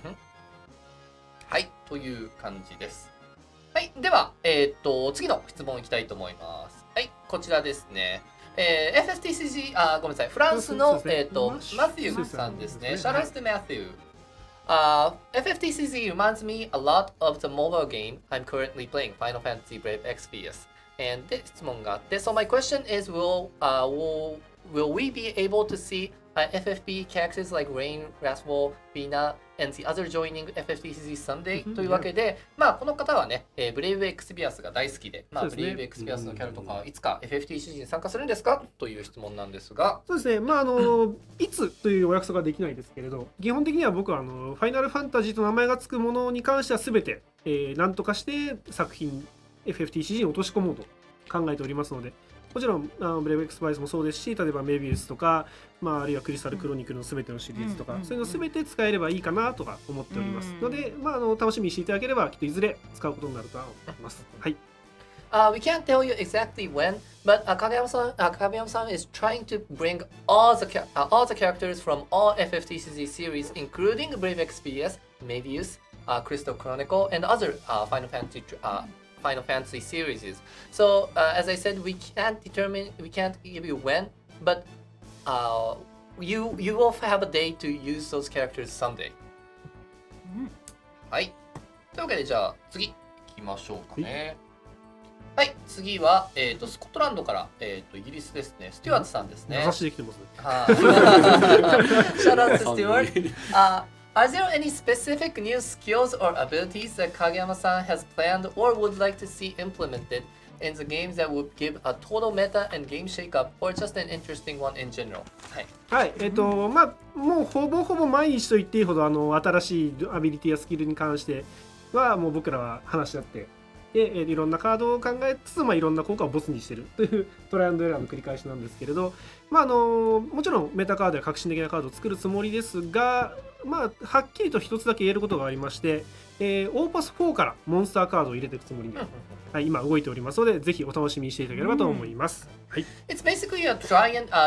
はい、という感じです。はい、では、次の質問いきたいと思います。はい、こちらですね。FFTCG、ごめんなさい、フランスの、マティューさんですね。Shout out to Matthew. FFTCG reminds me a lot of the mobile game I'm currently playing, Final Fantasy Brave Exvius. And で、質問があって、So my question is, will we be able to see FFP characters like Rain, Raswell, Vina, and the other joining FFTCG someday、というわけで、まあこの方はね、ブレイブエクスビアスが大好きで、まあブレイブエクスビアスのキャラとかいつか FFTCG に参加するんですかという質問なんですが、そうですね、まあいつというお約束はできないですけれど、基本的には僕はファイナルファンタジーと名前がつくものに関しては全て、何とかして作品 FFTCG に落とし込もうと考えておりますので、もちろんブレイブエクスバイスもそうですし、例えばメビウスとか、まあ、あるいはクリスタルクロニクルの全てのシリーズとか、そういうの全て使えればいいかなとか思っておりますので、まあ、楽しみにしていただければきっといずれ使うことになるとは思います。はい。We can't tell you exactly when, but Kageyama-san is trying to bring all the characters from all FFTCG series, including Brave Exvius, Mebius, Crystal Chronicle, and other Final Fantasy series. So as I said, we can't give you when, but you will have a day to use those characters someday. はい。というわけでじゃあ次行きましょうかね。はい、次はスコットランドからイギリスですね。スチュワートさんですね。話できてますね。Shout out to Stuart. Are there any specific new skills or abilities that Kageyama-san has planned or would like to see implemented in the games that would give a total meta and game shake-up, or just an interesting one in general? はい。まあもうほぼ毎日と言っていいほど新しいアビリティやスキルに関してはもう僕らは話し合って。でいろんなカードを考えつつ、まあ、いろんな効果をボスにしてるというトライアンドエラーの繰り返しなんですけれど、まあもちろんメタカードや革新的なカードを作るつもりですが、まあ、はっきりと一つだけ言えることがありまして、オーパス4からモンスターカードを入れていくつもりに、はい、今動いておりますので、ぜひお楽しみにしていただければと思います。はい、It's basically a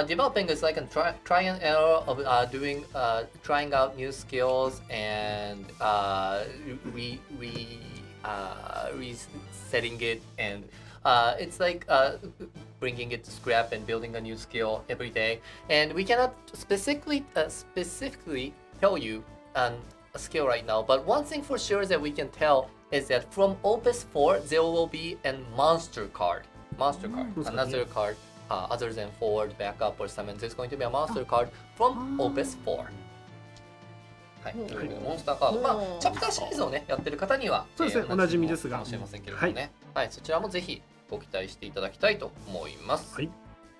developing is like a try and error of trying out new skills and resetting it, and it's like bringing it to scrap and building a new skill every day. And we cannot specifically tell you a skill right now, but one thing for sure that we can tell is that from Opus 4 there will be a monster card, another card other than forward, backup, or summon. There's going to be a monster card from Opus 4. はい、モンスターカード、まあチャプターシリーズをねやってる方にはそうですね、おなじみですが、かもしれませんけれどもね、はい、そちらもぜひご期待していただきたいと思います。はい、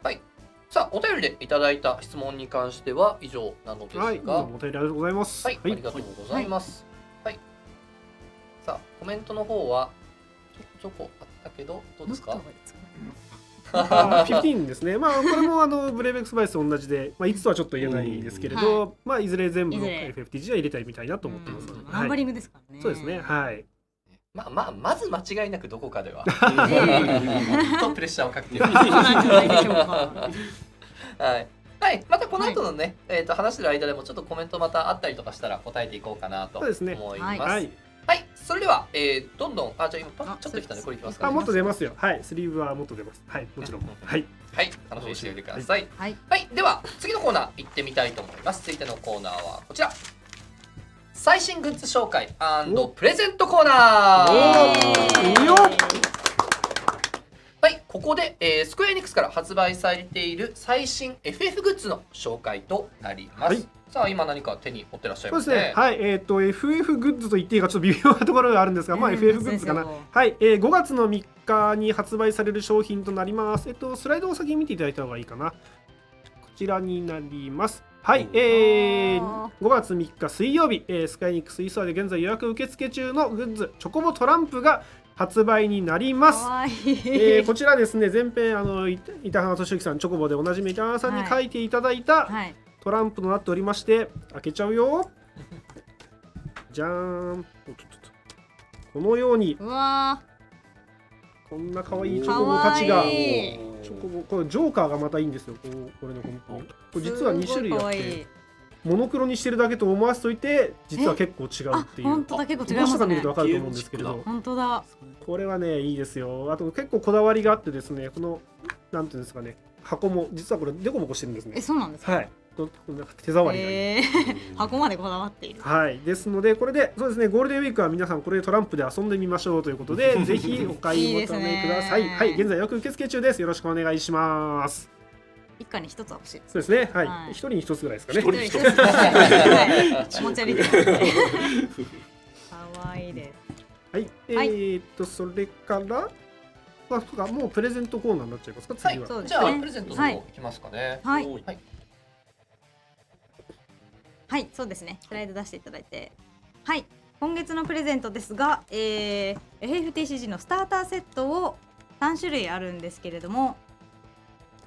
はい、さあお便りでいただいた質問に関しては以上なのですが、はい、お便りありがとうございます。はい、ありがとうございます。はい、さあコメントの方はちょこあったけどどうですか？15ですね。まあこれもブレイブエクスバイスと同じで、まあいつとはちょっと言えないですけれど、はい、まあいずれ全部の FFTG は入れたいみたいなと思ってます。ナンバリングですからね。そうですね。はい。まず間違いなくどこかではとプレッシャーをかけている。はいはい、またこの後のね、話してる間でもちょっとコメントまたあったりとかしたら答えていこうかなと思います。はい、それでは、どんどん、じゃあ今ちょっと来たね、これいきますか、ね。もっと出ますよ。はい、スリーブはもっと出ます。はい、もちろん。はい。はい、楽しみにしておいてください。はい、はい、では次のコーナー行ってみたいと思います。続いてのコーナーはこちら。最新グッズ紹介&プレゼントコーナー。はい、こここで、スクエアエニックスから発売されている最新 FF グッズの紹介となります。はいさあ今何か手に持ってらっしゃいますね。そうですね。はい。FF グッズと言っていいかちょっと微妙なところがあるんですが、まあ FF グッズかな。そうですよはい。5月の3日に発売される商品となります。スライドを先に見ていただいた方がいいかな。こちらになります。はい。5月3日水曜日、スカイニックスイストアで現在予約受付中のグッズ、チョコボトランプが発売になります。かわいい。こちらですね、前編板浜俊之さん、チョコボでおなじみ板浜さんに書いていただいた、はい。トランプとなっておりまして、開けちゃうよ。じゃーん。おっとっとっとこのようにうわこんな可愛いチー、ョコボかわたちが、いい。チョコボこれジョーカーがまたいいんですよ。これの本当にこれ実は2種類あっすごいて、モノクロにしてるだけと思わせといて、実は結構違うあって、いう。本当だ、結構違いどうしたか見るますね。と分かると思うんですけれど、本当だ。これはねいいですよ。あと結構こだわりがあってですね、このなんていうんですかね、箱も実はこれデコボコしてるんですね。そうなんですか。はい。こんな手触りがいい。箱までこだわっている。はい、ですのでこれでそうですね、ゴールデンウィークは皆さんこれでトランプで遊んでみましょうということでぜひお買い求めください。いいですねはい、現在予約受付中です。よろしくお願いします。一家に一つは欲しい。そうですね、はい、はい一人に一つぐらいですかね。一人に一つはい持ち歩いてますね。かわいいです。はい、それから、まあ、そうかもうプレゼントコーナーになっちゃいますか、はい次は。そうですじゃあねプレゼントの方いきますかね。はい。おいはい、そうですね。スライド出していただいて。はい。今月のプレゼントですが、FFTCG のスターターセットを3種類あるんですけれども、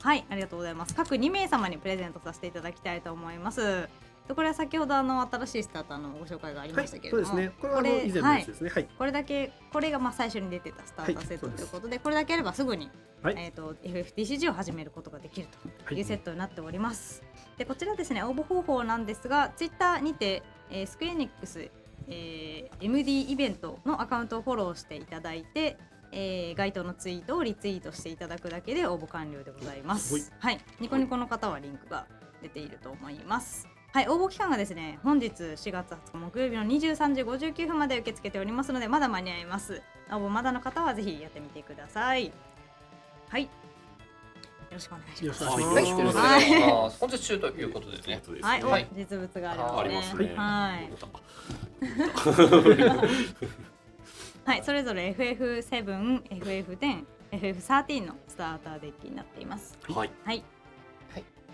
はい、ありがとうございます。各2名様にプレゼントさせていただきたいと思います。でこれは先ほど新しいスターターのご紹介がありはい、ましたけれども、そうですね。これは以前のやつですね。はい。これだけ、これがまあ最初に出てたスターターセットはいということで、これだけあればすぐに、はいFFTCG を始めることができるというはいセットになっております。でこちらですね、応募方法なんですが、Twitter にて、スクエニックス、MD イベントのアカウントをフォローしていただいて、該当のツイートをリツイートしていただくだけで応募完了でございますす。はい、ニコニコの方はリンクが出ていると思います。はい、応募期間がですね、本日4月20日木曜日の23時59分まで受け付けておりますので、まだ間に合います。応募まだの方はぜひやってみてください。はい。よろしくお願いします。よろしくお願はいい、しよろしくおま願いします。本日中ということでね。はい、はいお実物があありますね。ねはい。はい、それぞれ FF7、FF10、FF13 のスターターデッキになっています。はい。はい。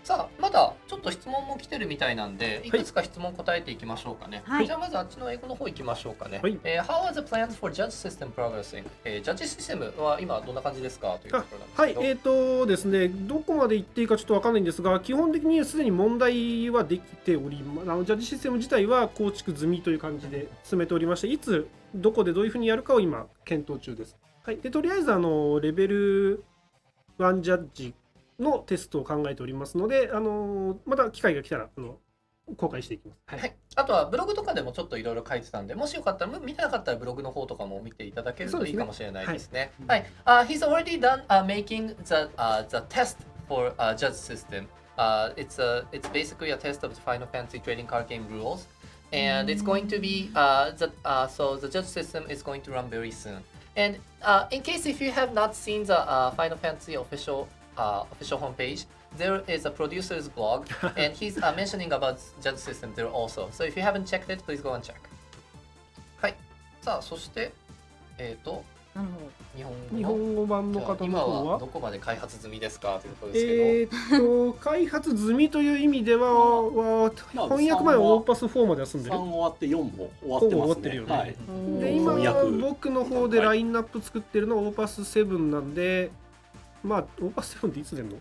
さあまだちょっと質問も来てるみたいなんで、いくつか質問答えていきましょうかね。はいじゃあまずあっちの英語の方行きましょうかね。はいHow are the plans for judge system progressing？ジャッジシステムは今どんな感じですかというところなんですはいけど。、ですね、どこまで行っていいかちょっとわかんないんですが、基本的にすでに問題はできております。ジャッジシステム自体は構築済みという感じで進めておりまして、いつ、どこでどういうふうにやるかを今、検討中です。はい、でとりあえずレベル1ジャッジのテストを考えておりますので、また機会が来たら公開していきます。はいはい、あとはブログとかでもちょっといろいろ書いてたんで、もしよかったら見てなかったらブログの方とかも見ていただけるといいかもしれないですね。はい、He's already done making the test for judge system. It's basically a test of the Final Fantasy trading card game rules, and it's going to be so the judge system is going to run very soon. And in case if you have not seen the Final Fantasy official homepage, there is a producer's blog, and he's mentioning about judge system there also. So if you haven't checked it, please go and check. はい。さあそしてなるほど。日本語版の方の今方ははどこまで開発済みですかということですけど。開発済みという意味では、まあ翻訳前はオーパス4までは済んで3る。終わって4も終わってますね。ほぼ終わってるよねはい。で今翻訳僕の方でラインナップ作ってるのはオーパス7なんで、まあオーパス7っていつ出んの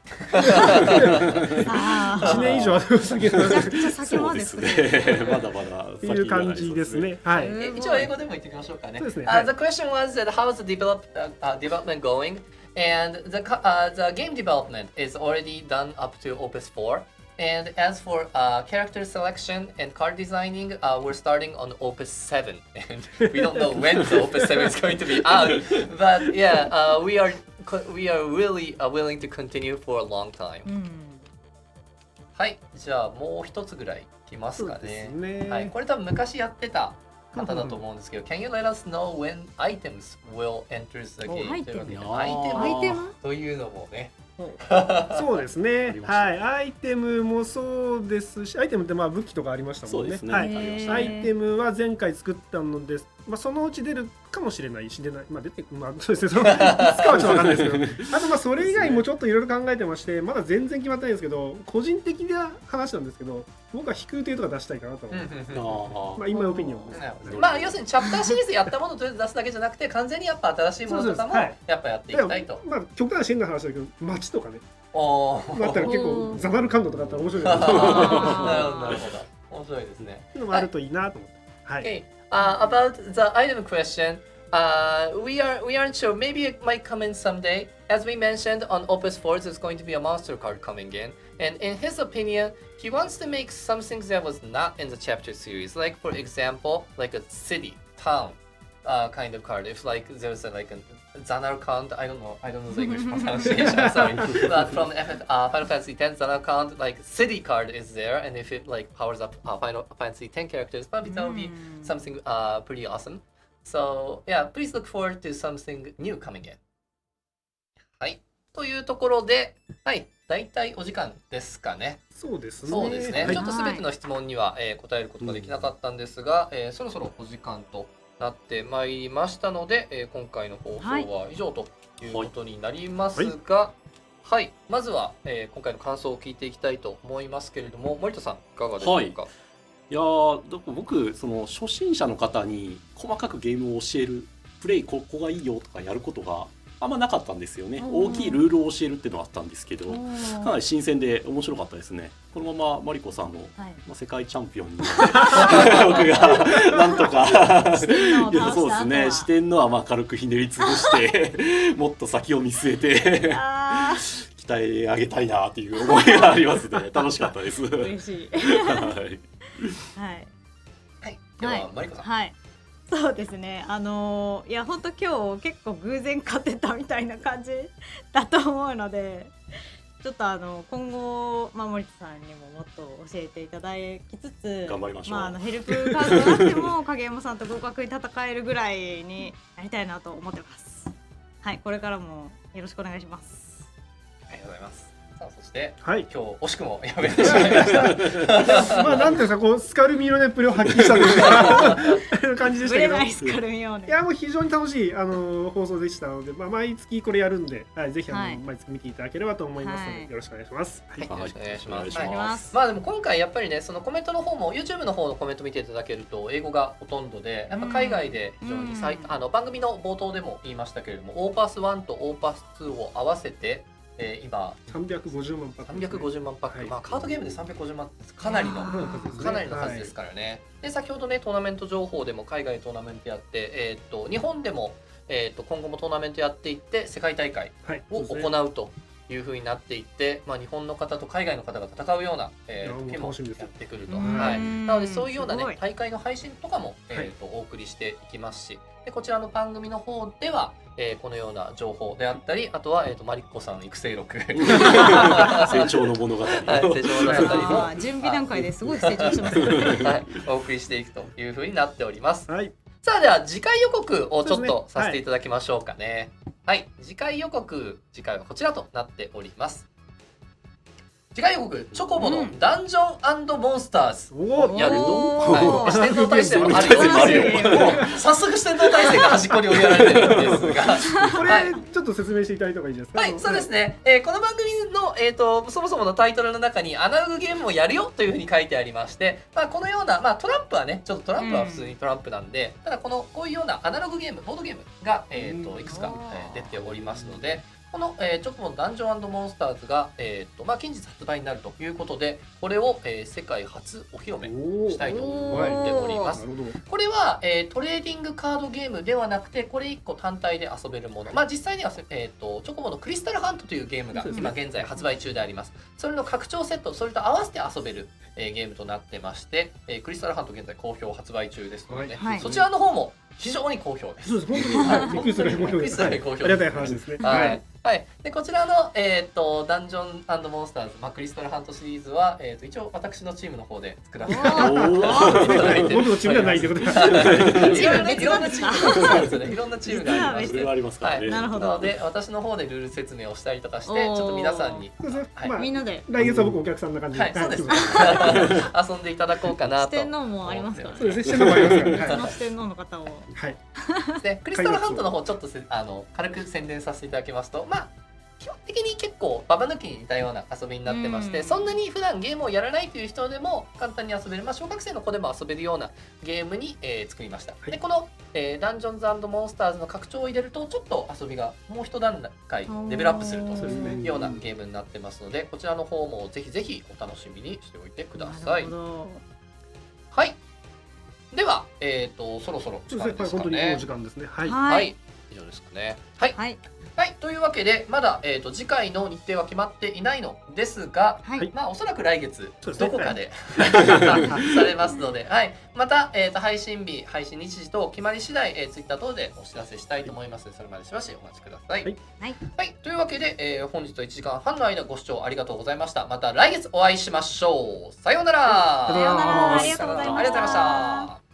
あ ?1 年以上ある先だめちゃくちゃ先までそうです作る。ね。まだまだっていう感じですね。はい。一応英語でも言っておきましょうかね。そうですねはい The question was that how is the development going? And the game development is already done up to Opus 4. And as for character selection and card designing, we're starting on Opus 7. And we don't know when the Opus 7 is going to be out. But yeah, we are really willing to continue for a long time. はい、じゃあもう一つぐらいいきますかね。そうですねはい、これ多分昔やってた方だと思うんですけど、Can you let us know when items will enter the game? アイテムというわけでアイテムというのもね、そうですねりましたはいアイテムもそうですしアイテムってまあ武器とかありましたもんねそうですね。はいありましたアイテムは前回作ったのです、まあ、そのうち出るかもしれないし出ない、まあ出てまあそうですねそのいつかはちょっとわかんないですけどあとまあそれ以外もちょっといろいろ考えてましてまだ全然決まってないんですけど個人的な話なんですけど僕は飛空艇とか出したいかなと思って、まあ今オピニオンです、なるほどまあ要するにチャプターシリーズやったものをとりあえず出すだけじゃなくて完全にやっぱ新しいものとかもそうですはいやっぱやっていきたいと。まあ極端な変な話だけど街とかねおーだったら結構ザナル感度とかあったら面白いななるほどなるほど面白いですね。っていうのもあるといいなと思ってはい、 Okay. About the item question, we aren't sure. Maybe it might come in someday. As we mentioned on Opus 4, there's going to be a monster card coming in, and in his opinion, he wants to make something that was not in the chapter series. Like for example, like a city, town, kind of card. If like there's like a Zanarkand, I don't know the English pronunciation. I'm sorry, but from Final Fantasy X Zanarkand, like city card is there, and if it like powers up Final Fantasy X characters, probably that would be something pretty awesome. So yeah, please look forward to something new coming in. はい。というところで、はい。だいたいお時間ですかね。そうですねそうですね。はいちょっとすべての質問には、答えることができなかったんですが、そろそろお時間となってまいりましたので、今回の放送は以上ということになりますが、はい。まずは、今回の感想を聞いていきたいと思いますけれども、森田さんいかがでしょうか。いやーだから僕その初心者の方に細かくゲームを教えるプレイここがいいよとかやることがあんまなかったんですよね。大きいルールを教えるっていうのはあったんですけどかなり新鮮で面白かったですね。このままマリコさんの、世界チャンピオンに僕がなんとかそうですね四天王はまあ軽くひねり潰してもっと先を見据えて鍛え上げたいなっていう思いがありますね。楽しかったです。嬉しいはいはいはい。では、マリコさん。はいそうですねいや本当今日結構偶然勝てたみたいな感じだと思うのでちょっと今後、森田さんにももっと教えていただきつつ頑張りましょう。ヘルプカードがなくても影山さんと互角に戦えるぐらいになりたいなと思ってますはいこれからもよろしくお願いしますありがとうございます。さあそしてはい、今日惜しくもやめてしまいましたまあなんていうんですかこうスカルミ色のプレーを発揮したという感じでしたけどブレないスカルミオーネいやもう非常に楽しい放送でしたので、毎月これやるんで、ぜひ毎月見ていただければと思いますので、よろしくお願いします。はい、よろしくお願いします。お願いしますまあでも今回やっぱりねそのコメントの方も YouTube の方のコメント見ていただけると英語がほとんどでやっぱ海外で非常に番組の冒頭でも言いましたけれどもオーパス1とオーパス2を合わせて今350万パック、350万パック、カードゲームで350万ってかなりの数ですからね。で先ほどねトーナメント情報でも海外トーナメントやって日本でも今後もトーナメントやっていって世界大会を行うというふうになっていって、日本の方と海外の方が戦うような時もやってくると、なのでそういうようなね大会の配信とかもお送りしていきますし、でこちらの番組の方ではこのような情報であったり、あとはマリッコさん育成録成長の物語成長の物語も準備段階ですごい成長してますねお送りしていくというふうになっております。はい、さあでは次回予告をちょっとさせていただきましょうかね。はい、次回予告、次回はこちらとなっております。次回予告、チョコボのダンジョン&モンスターズをやると、四天王体制もあるようです。早速四天王体制が端っこに追いやられてるんですがこれちょっと説明していただいた方がいいですか。はい、そうですね。この番組の、そもそものタイトルの中にアナログゲームをやるよというふうに書いてありまして、このような、トランプはね、ちょっとトランプは普通にトランプなんで、ただこういうようなアナログゲーム、ボードゲームが、いくつか、出ておりますので、この、チョコボのダンジョン&モンスターズが、近日発売になるということで、これを、世界初お披露目したいと思っております。これは、トレーディングカードゲームではなくて、これ1個単体で遊べるもの。実際には、チョコボのクリスタルハントというゲームが今現在発売中であります。それの拡張セット、それと合わせて遊べる、ゲームとなってまして、クリスタルハント現在好評発売中ですので、そちらの方も非常に好評です。そうです、本当に、はい、びっくりするぐらい好評です。びっくりするぐらい好評ですありがたい話ですね。はい。はい。で、こちらの、ダンジョンモンスターズ、クリスタルハントシリーズは、一応私のチームの方で作らせていただいて僕のチームではないということで。いろいろね、いろんなチームがそうですよね。いろんなチームがありまして。それはありますからね。なるほどなので、私の方でルール説明をしたりとかして、ちょっと皆さんに、そうですね。はいまあみんなで来月は僕お客さんな感じで。はい、そうですねは。遊んでいただこうかなと。四天王もありますからそうですね。してもらいますから。その四天王の方をはい。でクリスタルハントの方ちょっと軽く宣伝させていただきますと、基本的に結構ババ抜きに似たような遊びになってまして、そんなに普段ゲームをやらないという人でも簡単に遊べる、小学生の子でも遊べるようなゲームに、作りました。でこの、ダンジョンズ&モンスターズの拡張を入れるとちょっと遊びがもう一段階レベルアップするというようなゲームになってますので、こちらの方もぜひぜひお楽しみにしておいてください。なるほど。はい。では、そろそろ時間そうですね。ですか本当にいいおね。時間ですね。はい。はい。以上ですかね。はい。はいはい、というわけでまだ、次回の日程は決まっていないのですが、はいおそらく来月そうですねどこかでされますので、はい、また、配信日配信日時と決まり次第、ツイッター等でお知らせしたいと思いますので、それまでしばしお待ちください。はいはいというわけで、本日は1時間半の間ご視聴ありがとうございました。また来月お会いしましょう。さようなら。さようならありがとうございましたありがとうございました。